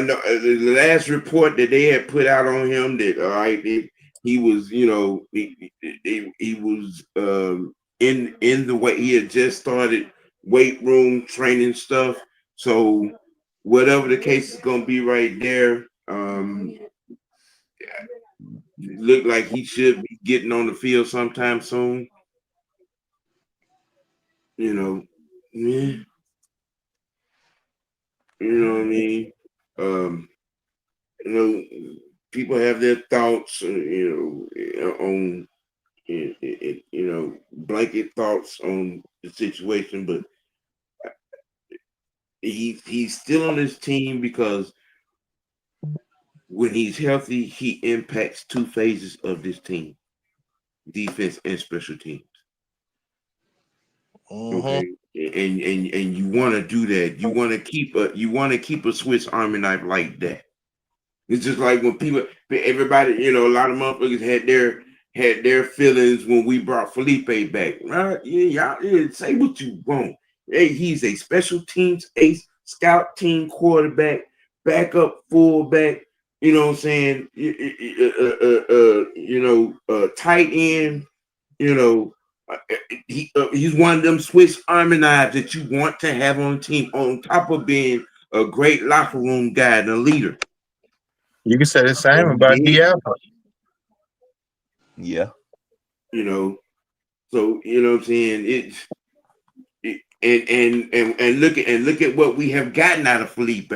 know the last report that they had put out on him that he was he was in the way he had just started weight room training stuff. So whatever the case is going to be right there, look like he should be getting on the field sometime soon. You know, yeah, you know what I mean. Um, you know, people have their thoughts, on blanket thoughts on the situation, but he's still on this team because when he's healthy, he impacts two phases of this team: defense and special teams. Mm-hmm. Okay, and you want to do that. You want to keep a Swiss Army knife like that. It's just like when everybody, a lot of motherfuckers had their feelings when we brought Felipe back. Right? Yeah, say what you want. Hey, he's a special teams ace, scout team quarterback, backup fullback. You know what I'm saying? Tight end. You know, he's one of them Swiss Army knives that you want to have on the team. On top of being a great locker room guy and a leader. You can say the same And about Diablo. Yeah. So what I'm saying, look at what we have gotten out of Felipe.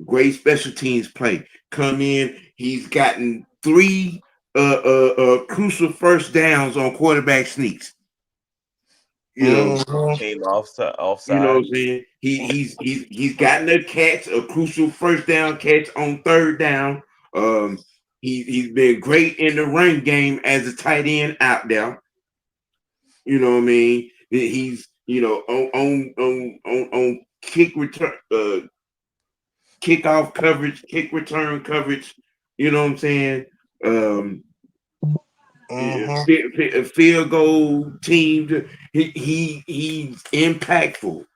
Great special teams play. Come in, he's gotten 3 crucial first downs on quarterback sneaks. Mm-hmm. Came You know offside. what I'm saying? He's gotten a crucial first down catch on third down. He's been great in the run game as a tight end out there. You know what I mean? He's on kick return, kickoff coverage, kick return coverage. You know what I'm saying? Field goal team. He's impactful.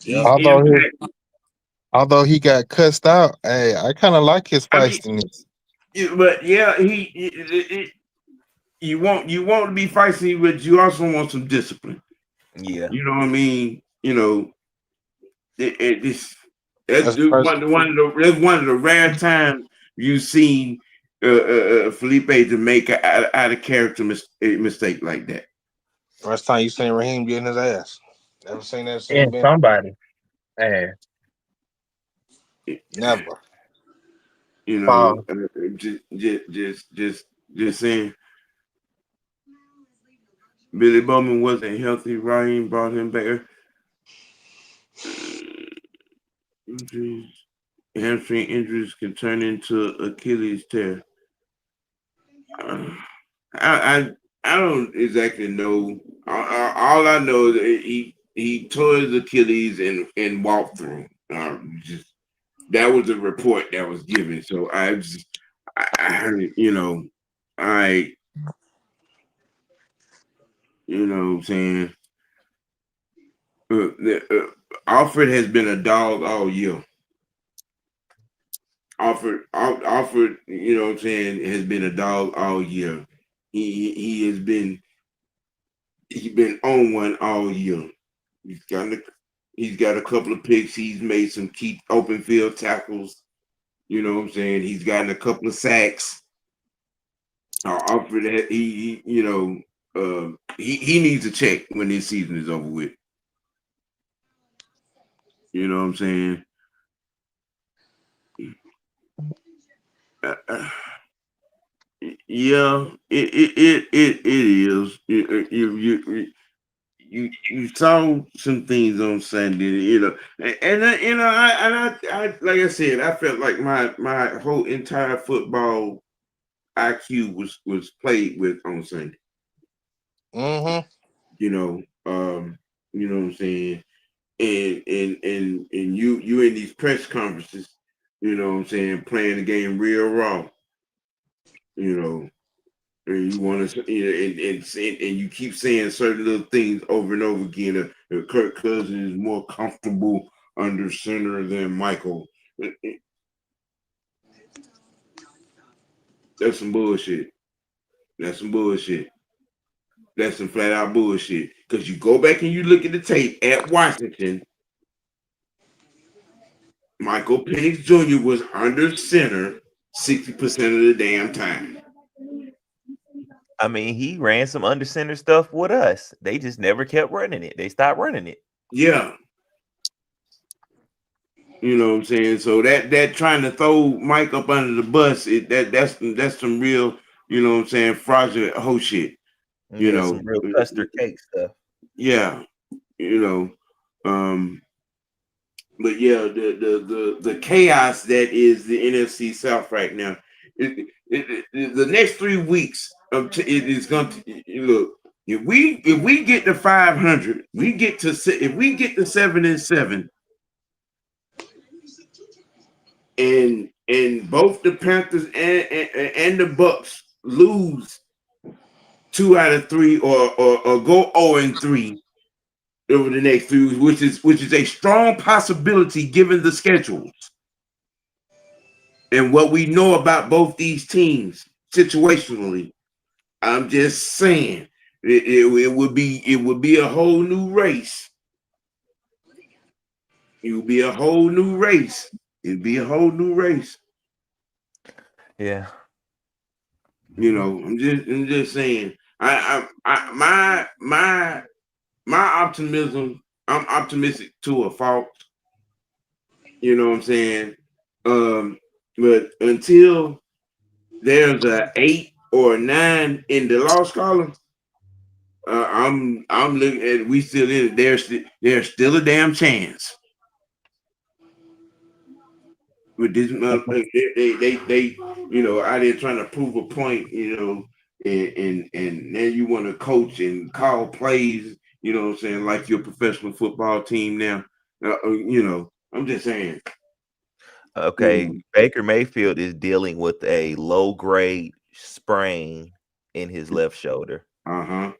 Yeah. He's impactful. Although he got cussed out, hey, I kind of like his I mean, feistiness. but yeah, you want to be feisty, but you also want some discipline. Yeah. You know what I mean? This That's first. that's one of the rare times you've seen Felipe Jamaica out of character mistake like that. First time you seen Raheem getting his ass. Never seen that since he And been. somebody, hey, Never. Paul, just saying. Billy Bowman wasn't healthy. Raheem brought him back. Hamstring injuries can turn into Achilles tear. I don't exactly know. All I know is that he tore his Achilles and walked through. Just that was the report that was given. So I heard it. What I'm saying. Alfred has been a dog all year. Alfred, what I'm saying, has been a dog all year. He's been on one all year. He's got a couple of picks. He's made some key open field tackles. You know what I'm saying? He's gotten a couple of sacks. Alfred, he needs a check when this season is over with. You know what I'm saying? Yeah, it is. You saw some things on Sunday, I like I said, I felt like my whole entire football IQ was played with on Sunday. Mm-hmm. You know what I'm saying, and you in these press conferences, you know what I'm saying, playing the game real raw, you know. And you want to, and you keep saying certain little things over and over again. Kirk Cousins is more comfortable under center than Michael. That's some bullshit. That's some bullshit. That's some flat out bullshit. Because you go back and you look at the tape at Washington, Michael Penix Jr. was under center 60% of the damn time. I mean, he ran some under center stuff with us. They just never kept running it. They stopped running it. Yeah. You know what I'm saying? So that trying to throw Mike up under the bus, that's some real, you know what I'm saying, fraudulent whole shit. You Yeah, know. some real custard cake stuff. Yeah. You know. But yeah, the chaos that is the NFC South right now. The next 3 weeks it is going to look. If we get to 500, if we get to 7-7, and both the Panthers and the Bucks lose 2 out of 3 or go 0-3 over the next 3 weeks, which is a strong possibility given the schedules and what we know about both these teams situationally. I'm just saying it would be a whole new race. It would be a whole new race. It'd be a whole new race. Yeah. I'm just saying. My optimism. I'm optimistic to a fault. You know what I'm saying? But until there's a 8 or a 9 in the loss column, I'm looking at we still in it. There's still a damn chance. With this, they out there trying to prove a point, and then you want to coach and call plays, you know what I'm saying, like your professional football team now. I'm just saying. Okay, Baker Mayfield is dealing with a low grade sprain in his left shoulder. Uh-huh.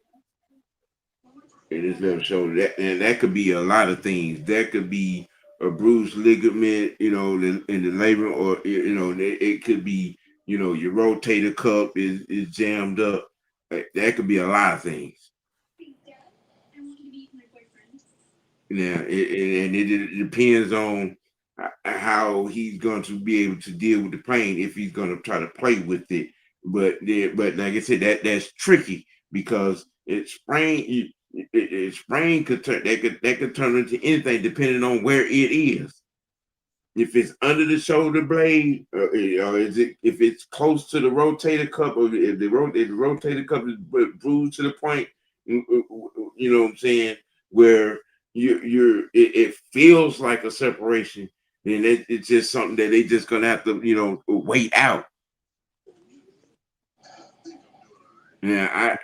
It is left shoulder. And that could be a lot of things. That could be a bruised ligament, in the labrum, or it could be, your rotator cuff is jammed up. That could be a lot of things. Now, it depends on how he's going to be able to deal with the pain if he's going to try to play with it. But like I said, that's tricky because sprain could turn that could turn into anything depending on where it is. If it's under the shoulder blade, or if it's close to the rotator cuff, or if the rotator cuff is bruised to the point, you know what I'm saying, where it feels like a separation, then it's just something that they just gonna have to wait out. Now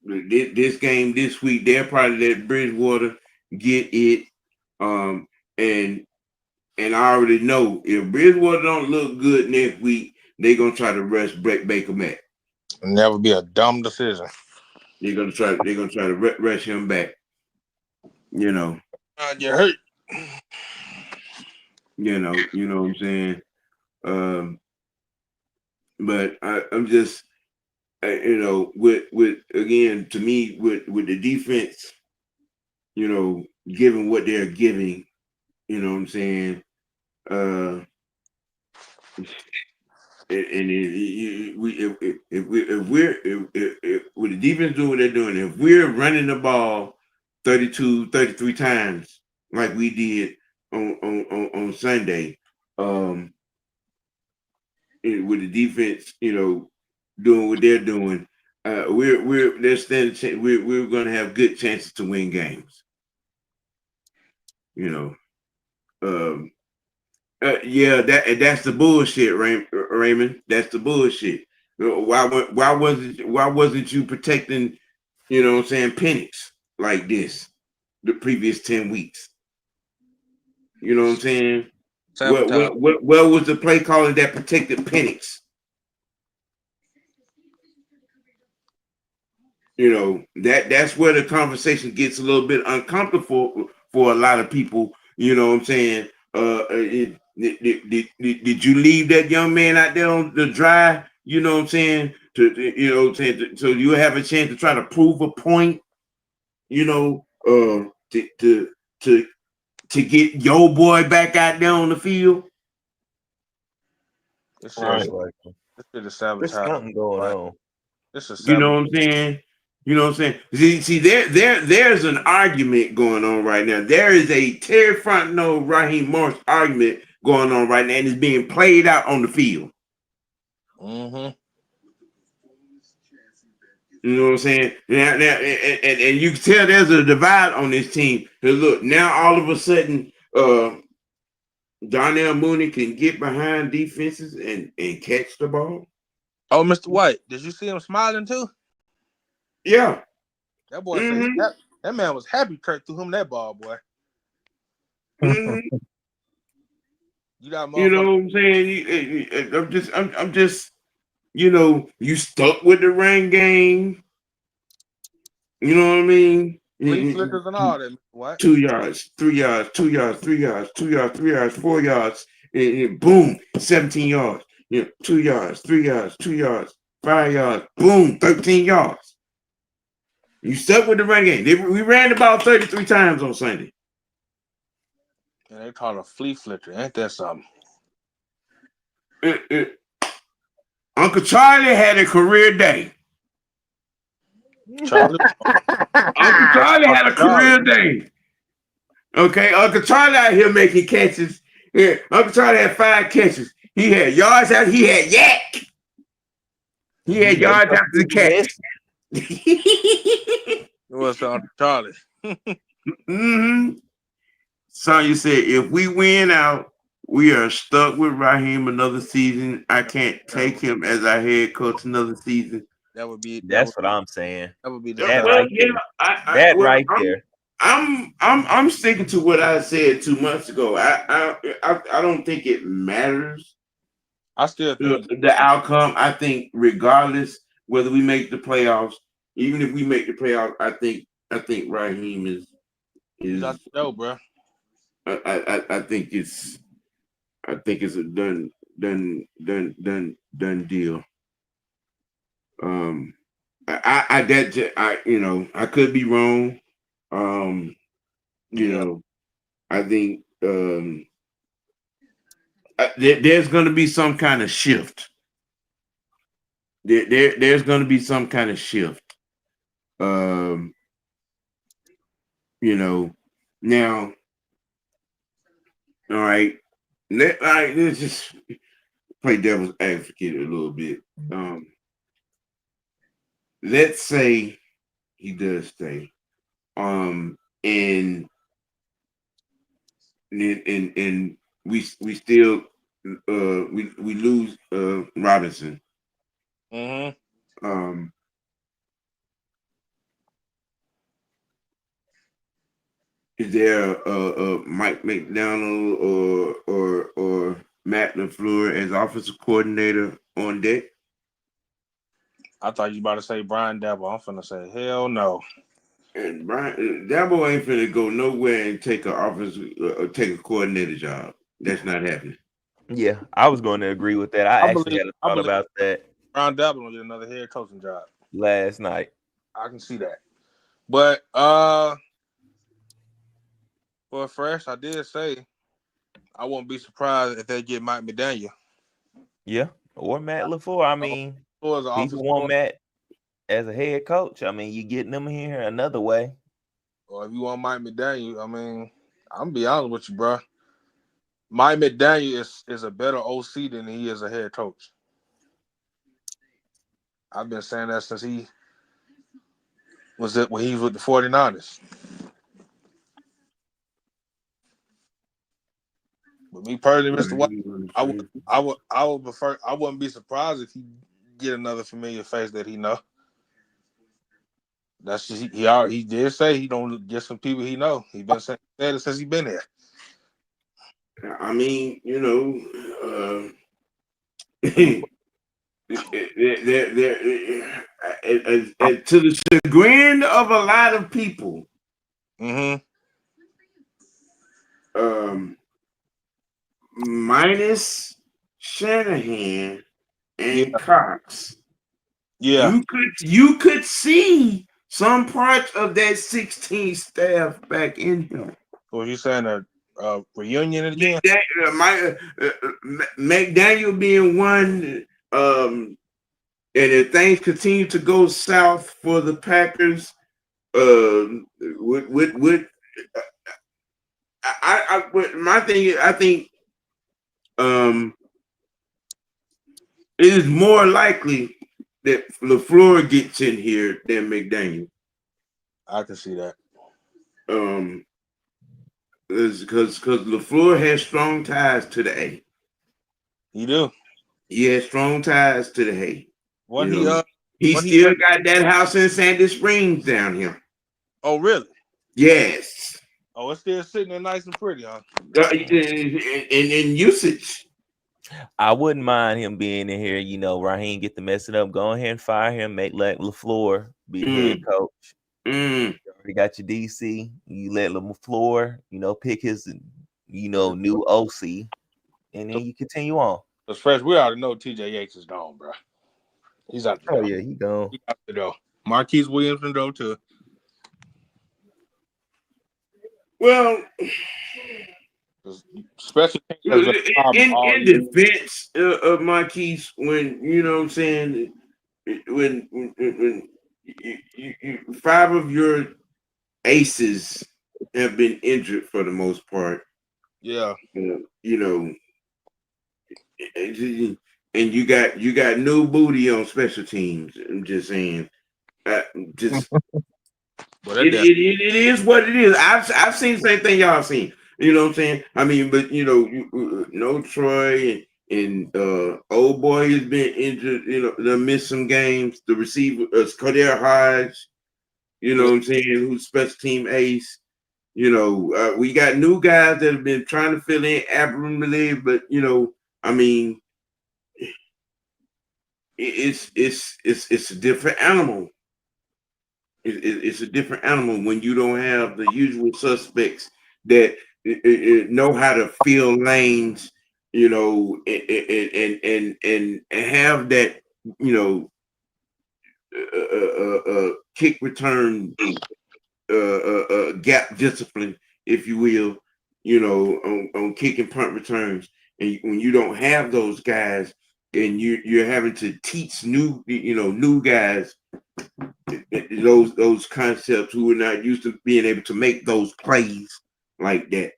this game this week, they'll probably let Bridgewater get it, and I already know if Bridgewater don't look good next week, they're gonna try to rush Baker Matt. Never be a dumb decision. They're gonna try to rush him back. You hurt. You know what I'm saying. But I'm just, with again, to me, with the defense, given what they're giving, you know what I'm saying. And if with the defense doing what they're doing, if we're running the ball 32, 33 times like we did on Sunday, with the defense, doing what they're doing, we're going to have good chances to win games. That's the bullshit, Raymond. That's the bullshit. Why wasn't you protecting, Penix like this the previous 10 weeks? You know what I'm saying? What was the play calling that protected Penix? That's where the conversation gets a little bit uncomfortable for a lot of people. You know what I'm saying? Did you leave that young man out there on the dry? You know what I'm saying? So you have a chance to try to prove a point. To get your boy back out there on the field. This Right. is sabotage. There's something going on. This is You know what I'm saying? You know what I'm saying? See, there's an argument going on right now. There is a Terry Fontenot, Raheem Morris argument going on right now, and it's being played out on the field. Mm-hmm. You know what I'm saying? Now, and you can tell there's a divide on this team. Because look, now all of a sudden, Darnell Mooney can get behind defenses and catch the ball. Oh, Mr. White, did you see him smiling too? Yeah. That boy said that man was happy Kurt threw him that ball, boy. Mm-hmm. You know what I'm saying? I'm just, you stuck with the rain game. You know what I mean? Flea flickers and all that. What? 2 yards, 3 yards, 2 yards, 3 yards, 2 yards, 3 yards, 4 yards, and boom, 17 yards. 2 yards, 3 yards, 2 yards, 5 yards, boom, 13 yards. You stuck with the run game. We ran the ball 33 times on Sunday. And they call it a flea flicker. Ain't that something? Uncle Charlie had a career day. Uncle Charlie had a career day. Okay, Uncle Charlie out here making catches. Yeah, Uncle Charlie had 5 catches. He had yards out. He had yak. He had yards after the catch. It was Uncle Charlie. Mm-hmm. So you said if we win out, We are stuck with Raheem another season. I can't take him as our head coach another season. That would be That's what I'm saying. that would be Yeah, That disgusting. well, right yeah, there. That well, right there. I'm sticking to what I said 2 months ago. I don't think it matters I still think the outcome. I think regardless whether we make the playoffs, even if we make the playoffs, I think Raheem he's out is the door, bro. I think it's a done deal. Um, I could be wrong. Um, Yeah, I think there's going to be some kind of shift. There's going to be some kind of shift. Um, now, all right. Let's just play devil's advocate a little bit. Let's say he does stay. And we still we lose Robinson. mm-hmm. Um, is there a Mike McDonald or Matt LaFleur as offensive coordinator on deck? I thought you about to say Brian Dabble. I'm finna say hell no. And Brian Dabo ain't finna go nowhere and take take a coordinator job. That's not happening. Yeah, I was going to agree with that. I actually had a I thought believe about that Brian Dabble will get another head coaching job. last night. I can see that. But for Fresh, I did say I won't be surprised if they get Mike McDaniel. Yeah, or Matt LaFleur. I mean, Or as an people offensive want Matt as a head coach. I mean, you getting them here another way. or if you want Mike McDaniel, I mean, I'm gonna be honest with you, bro. Mike McDaniel is a better OC than he is a head coach. I've been saying that since he was when he was with the 49ers. But me personally, Mr. White, I would prefer. I wouldn't be surprised if he get another familiar face that he know. That's just he did say he don't get some people he know. He been saying that since he been here. I mean, to the chagrin of a lot of people, Mm-hmm. minus Shanahan Yeah, and Cox, yeah. you could see some parts of that 16 staff back in him. So you saying a reunion again? McDaniel being one, and if things continue to go south for the Packers, would my thing is, I think it is more likely that LaFleur gets in here than McDaniel. I can see that. Because LaFleur has strong ties to the A. He do. He has strong ties to the A. When He when he still got that house in Sandy Springs down here. Oh really? Yes. Oh, it's still sitting there nice and pretty, huh? In usage. I wouldn't mind him being in here. Raheem get to mess it up. Go ahead and fire him. Make LaFleur be the head coach. You already got your DC. You let LaFleur, pick his, new OC, and then you continue on. Because Fresh, we already know TJ Yates is gone, bro. He's out the door. Oh yeah, he gone. He's out the door. Marquise Williams in the door too. Well, Special teams has been a problem all in year. defense of Marquise, when what I'm saying, when five of your aces have been injured for the most part. Yeah. And you got new booty on special teams. I'm just saying, just But it is what it is. I've seen the same thing y'all seen. You know what I'm saying? I mean, but no Troy and old boy has been injured. They missed some games. The receiver, Cordell Hodge. You know what I'm saying? Who's special team ace. We got new guys that have been trying to fill in admirably, but I mean, it's a different animal. It's a different animal when you don't have the usual suspects that know how to fill lanes, and have that, kick return gap discipline, if you will, on kick and punt returns. And when you don't have those guys, and you're having to teach new guys those concepts who are not used to being able to make those plays like that.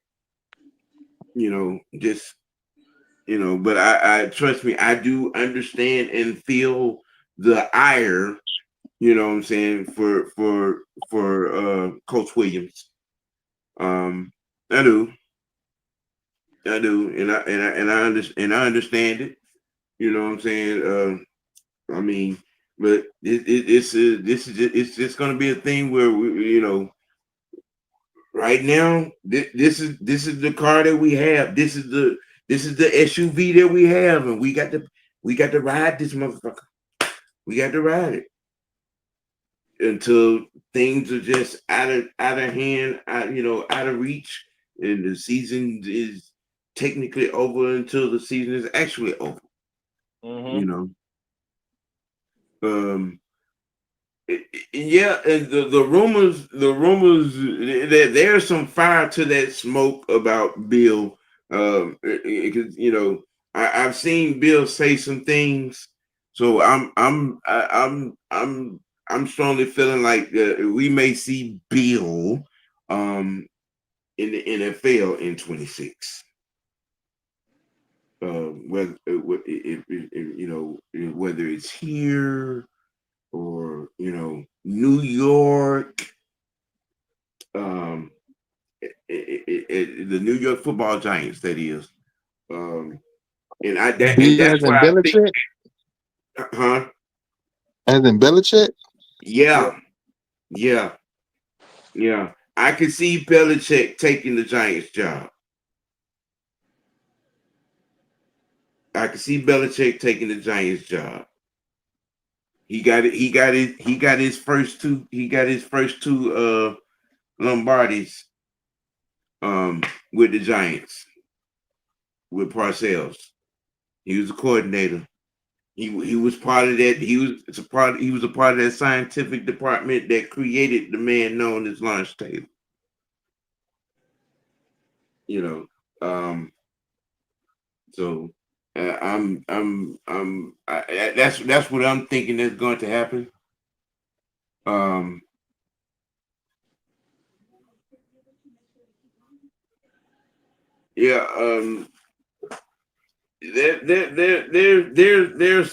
But I trust me, I do understand and feel the ire, what I'm saying, for Coach Williams. I do, and I understand it. You know what I'm saying? I mean, but it's just going to be a thing where right now this is the car that we have. This is the SUV that we have, and we got to ride this motherfucker. We got to ride it until things are just out of hand, out of reach, and the season is technically over until the season is actually over. Mm-hmm. Yeah, and the rumors there's some fire to that smoke about Bill, because I've seen Bill say some things, so I'm strongly feeling like we may see Bill in the NFL in 26. Whether it's here or New York, the New York Football Giants, that is, and that's what I think. Huh? As in Belichick? Yeah. I can see Belichick taking the Giants job. I can see Belichick taking the Giants job. He got it. He got his first two. He got his first two Lombardis with the Giants with Parcells. He was a coordinator. He was part of that. He was a part of that scientific department that created the man known as Lawrence Taylor. So that's what I'm thinking is going to happen. There's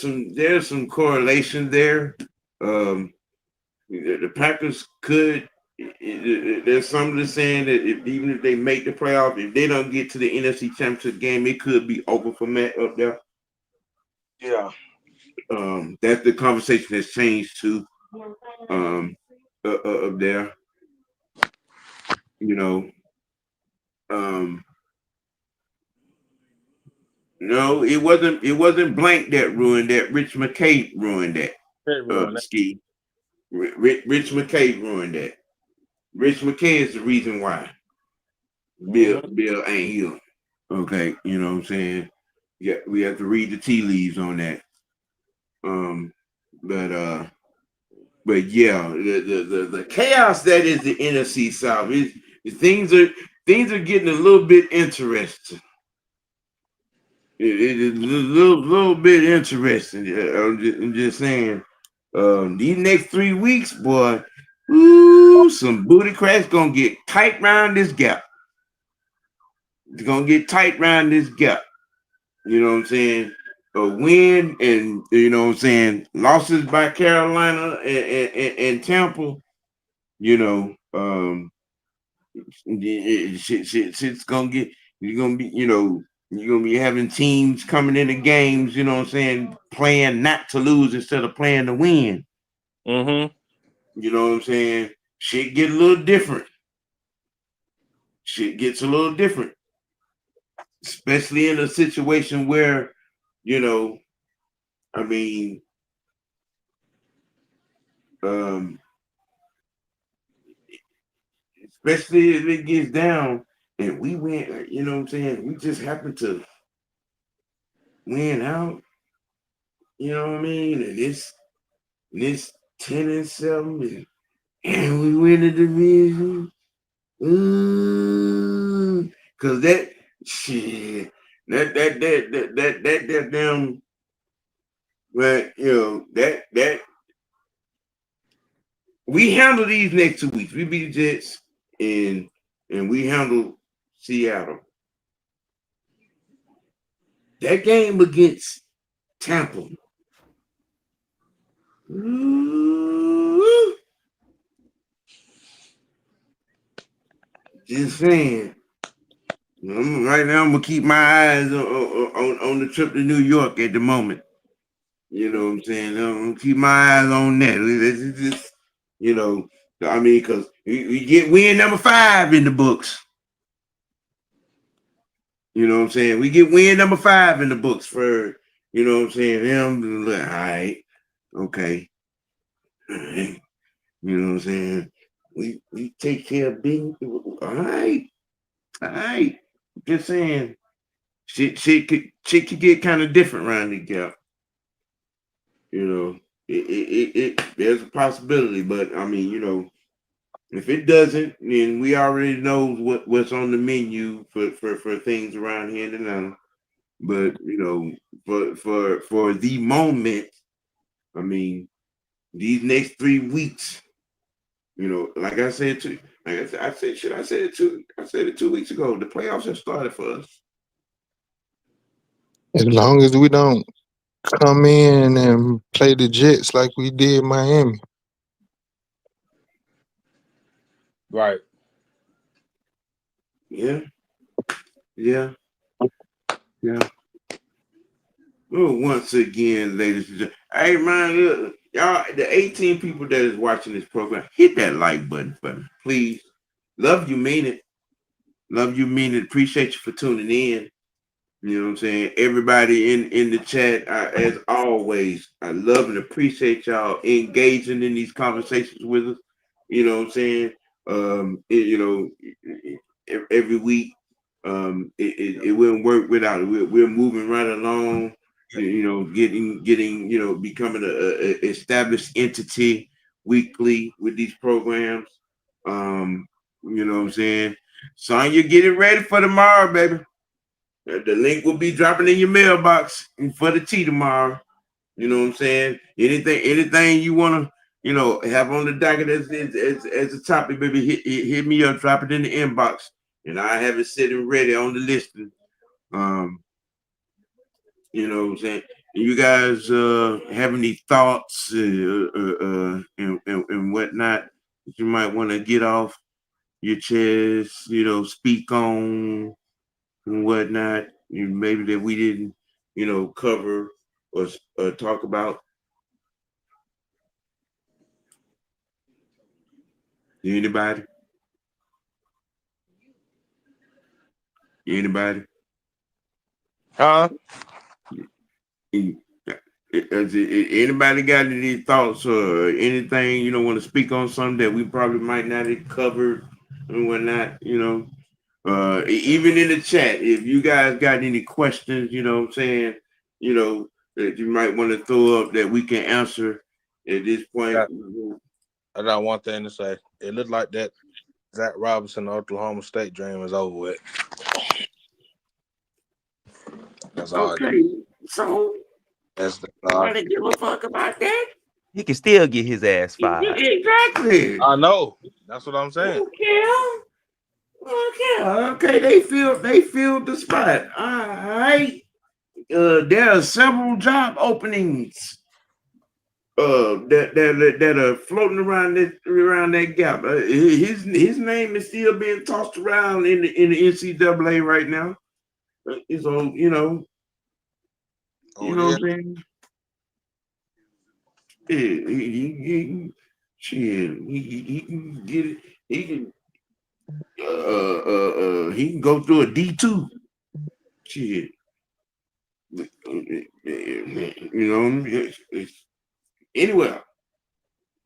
some correlation there. The Packers could. There's somebody saying that even if they make the playoff, if they don't get to the NFC Championship game, it could be over for Matt up there. Yeah. That the conversation has changed to up there. No, it wasn't Blank that ruined that. Rich McKay ruined that. Ski. Rich McKay ruined that. Rich McKay is the reason why Bill ain't here. Okay, you know what I'm saying? Yeah, we have to read the tea leaves on that. But yeah, the chaos that is the NFC South things are getting a little bit interesting. It is a little bit interesting. I'm just saying. These next 3 weeks, boy, some booty cracks gonna get tight round this gap. It's gonna get tight round this gap. You know what I'm saying? A win and losses by Carolina and Tampa. Shit's gonna get. You're gonna be, you're gonna be having teams coming into games. You know what I'm saying? Playing not to lose instead of playing to win. Mm-hmm. You know what I'm saying? Shit get a little different. Shit gets a little different, especially in a situation where, I mean, especially if it gets down and we win, you know what I'm saying? We just happen to win out, you know what I mean? And it's 10-7 and we win the division. Cause that shit, that damn, well, that we handle these next 2 weeks. We beat the Jets and we handle Seattle. That game against Tampa. Just saying. Right now, I'm gonna keep my eyes on the trip to New York at the moment. You know what I'm saying? I'm gonna keep my eyes on that. It's just, I mean, because we get win number 5 in the books. You know what I'm saying? We get win number 5 in the books for, you know what I'm saying? Them, all right, okay. All right. You know what I'm saying? We take care of business. All right. All right. Just saying. Shit could get kind of different around the gap. You know, there's a possibility, but I mean, if it doesn't, then we already know what's on the menu for things around here in Atlanta. But for the moment, I mean, these next 3 weeks, like I said to, like I said, shit, I said it 2 weeks ago. The playoffs have started for us. As long as we don't come in and play the Jets like we did Miami. Right. Yeah. Well, once again, ladies and gentlemen, hey man, look, y'all, the 18 people that is watching this program, hit that like button for me, please. Love you, mean it. Love you, mean it. Appreciate you for tuning in. You know what I'm saying? Everybody in the chat, as always, I love and appreciate y'all engaging in these conversations with us. You know what I'm saying? Every week, it wouldn't work without it. We're moving right along. Getting, becoming a established entity weekly with these programs. You know what I'm saying? Sonya, get it ready for tomorrow, baby. The link will be dropping in your mailbox for the tea tomorrow. You know what I'm saying? Anything you want to, have on the docket as a topic, baby, hit me up, drop it in the inbox, and I have it sitting ready on the listing. You know what I'm saying? You guys have any thoughts and whatnot that you might want to get off your chest, speak on and whatnot, maybe that we didn't, cover or talk about. Anybody? Anybody? Huh? Anybody got any thoughts or anything want to speak on something that we probably might not have covered and whatnot? Even in the chat, if you guys got any questions, what I'm saying, that you might want to throw up that we can answer at this point. I got one thing to say. It looked like that Zach Robinson Oklahoma State dream is over with. That's all. Okay, so That's the nobody give a fuck about that. He can still get his ass fired. Exactly. I know. That's what I'm saying. Okay. They filled the spot. All right. There are several job openings that are floating around that gap. His name is still being tossed around in the NCAA right now. So Oh what yeah. I'm saying? Yeah, shit, he can get it. He can go through a D2. Shit, it's anywhere.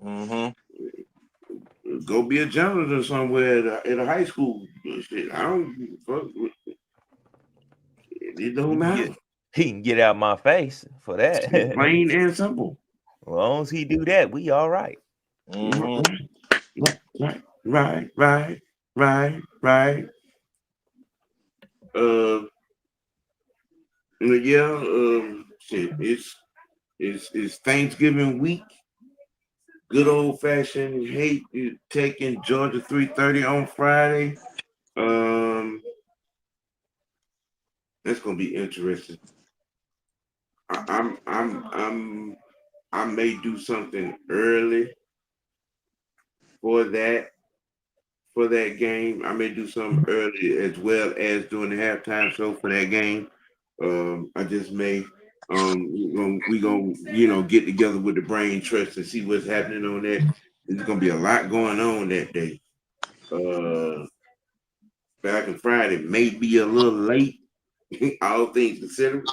Mm-hmm. Go be a janitor somewhere at a high school. Shit, I don't fuck. It don't matter. He can get out my face for that. Plain and simple. As long as he do that, we all right. Mm-hmm. Right. Uh, yeah. Shit. It's Thanksgiving week. Good old fashioned hate taking Georgia 3:30 on Friday. That's gonna be interesting. I may do something early for that game. I may do something early as well as doing the halftime show for that game. I just may we gonna get together with the brain trust and see what's happening on that. There's gonna be a lot going on that day. Back on Friday may be a little late, all things considered.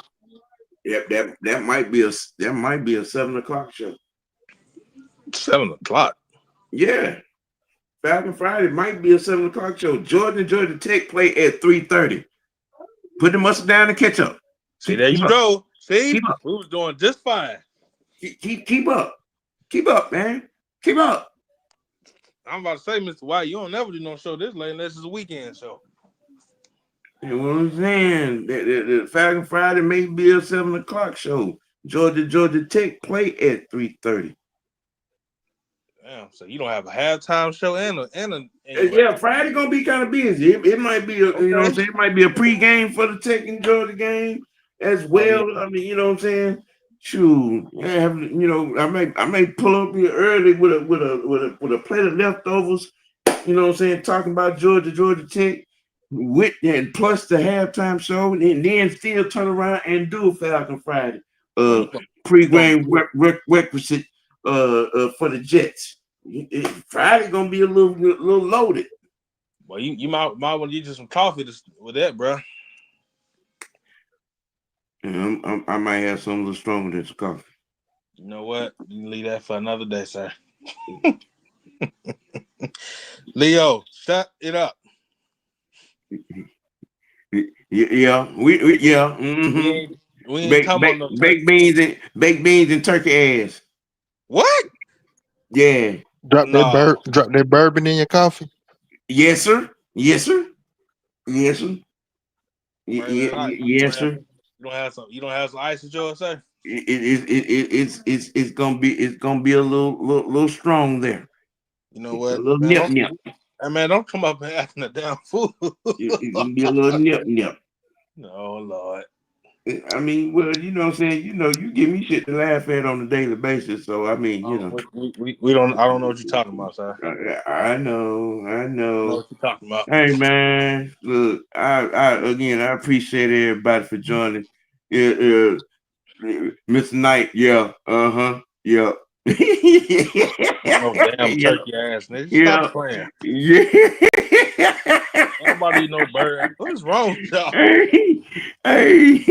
Yep, that might be a 7 o'clock show. 7 o'clock. Yeah. Falcon Friday might be a 7 o'clock show. Georgia and Georgia Tech play at 3:30. Put the muscle down and catch up. See, there you go. See, keep up. We was doing just fine. Keep up. Keep up, man. Keep up. I'm about to say, Mr. White, you don't never do no show this late unless it's a weekend show. You know what I'm saying? The Falcon Friday may be a 7 o'clock show. Georgia Tech play at 3:30. Damn, so you don't have a halftime show and Yeah, Friday gonna be kind of busy. It might be okay. You know what I'm saying? It might be a pregame for the Tech and Georgia game as well. Yeah. I mean, you know what I'm saying? Shoot, I may pull up here early with a plate of leftovers. You know what I'm saying? Talking about Georgia Tech with and plus the halftime show, and then still turn around and do a Falcon Friday pregame requisite for the Jets. Friday gonna be a little loaded. Well, you might want to get you some coffee with that, bro. I might have something a little stronger than some coffee. You know what? You can leave that for another day, sir. Leo, shut it up. Yeah, yeah. Mm-hmm. We ain't talking about no baked beans and turkey ass. What? Yeah. Drop that bourbon in your coffee. Yes, sir. Yes, sir. Yes, sir. Yes, sir. You don't have some ice at yours, sir? It's gonna be a little strong there. You know what? A little nip. Hey, man, don't come up and acting a damn fool. It's gonna be a little nip. No, Lord. I mean, well, you know what I'm saying? You know, you give me shit to laugh at on a daily basis. So I mean, you know. We don't I don't know what you're talking about, sir. I know. I know what you're talking about. Hey man, look, I appreciate everybody for joining. Yeah, Mr. Knight, yeah, yeah. No damn turkey ass nigga. Stop playing. Yeah. Nobody eat no bird. What's wrong with y'all? Hey.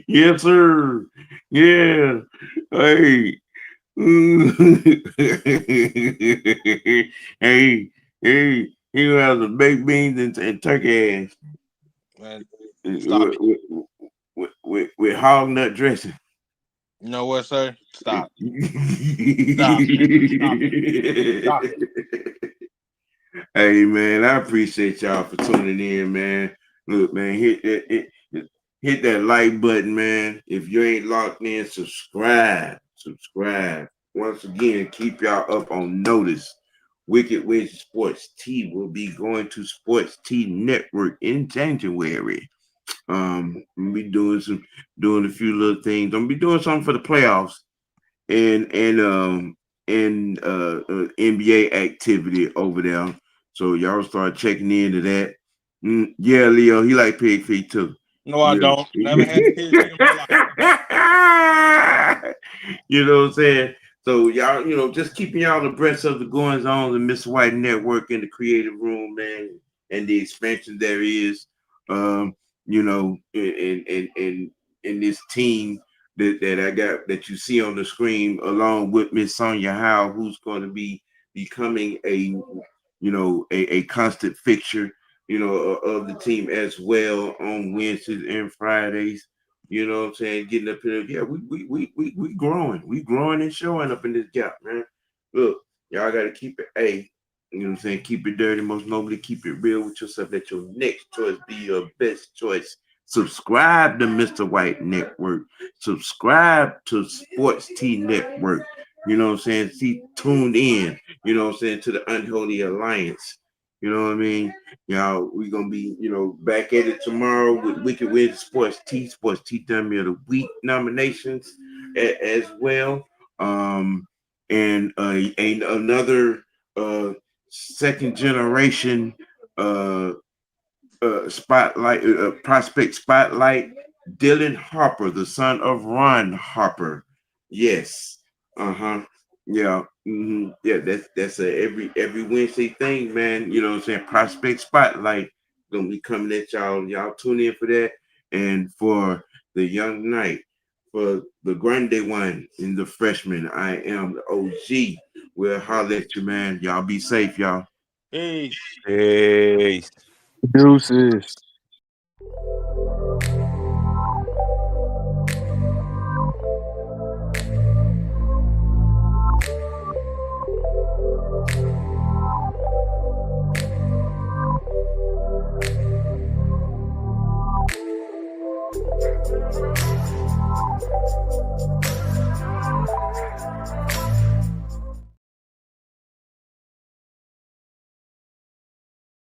Yes, sir. Yeah. Hey. Hey, he has the baked beans and turkey ass. Man, stop with hog nut dressing. You know what, sir? Stop. Stop it. Hey man, I appreciate y'all for tuning in, man. Look, man, hit that like button, man. If you ain't locked in, subscribe. Once again, keep y'all up on notice. Wicked Witch Sports T will be going to Sports T Network in January. I'm be doing a few little things. I'm gonna be doing something for the playoffs and NBA activity over there. So y'all start checking into that. Yeah, Leo, he like pig feet too. No, I Yeah. don't. Never had pig feet in my life. You know what I'm saying? So y'all, just keeping y'all abreast of the goings on of the Mr. White Network in the creative room, man, and the expansion there is, in this team that I got that you see on the screen, along with Miss Sonia Howe, who's going to be becoming a constant fixture, of the team as well on Wednesdays and Fridays. You know what I'm saying? Getting up here. Yeah, we growing. We growing and showing up in this gap, man. Look, y'all gotta keep it you know what I'm saying? Keep it dirty, most nobly keep it real with yourself. Let your next choice be your best choice. Subscribe to Mr. White Network. Subscribe to Sports T Network. You know what I'm saying? See, tuned in, to the Unholy Alliance. You know what I mean? Y'all, we're gonna be, back at it tomorrow with Wicked Win Sports T Dummy of the Week nominations as well. And another second generation prospect spotlight, Dylan Harper, the son of Ron Harper. Yes. Uh-huh. Yeah. Yeah, that's a every Wednesday thing, man. You know what I'm saying? Prospect spotlight gonna be coming at y'all. Y'all tune in for that. And for the young knight, for the grande one in the freshman, I am the OG. We'll holler at you, man. Y'all be safe, y'all. Peace. Peace. Deuces.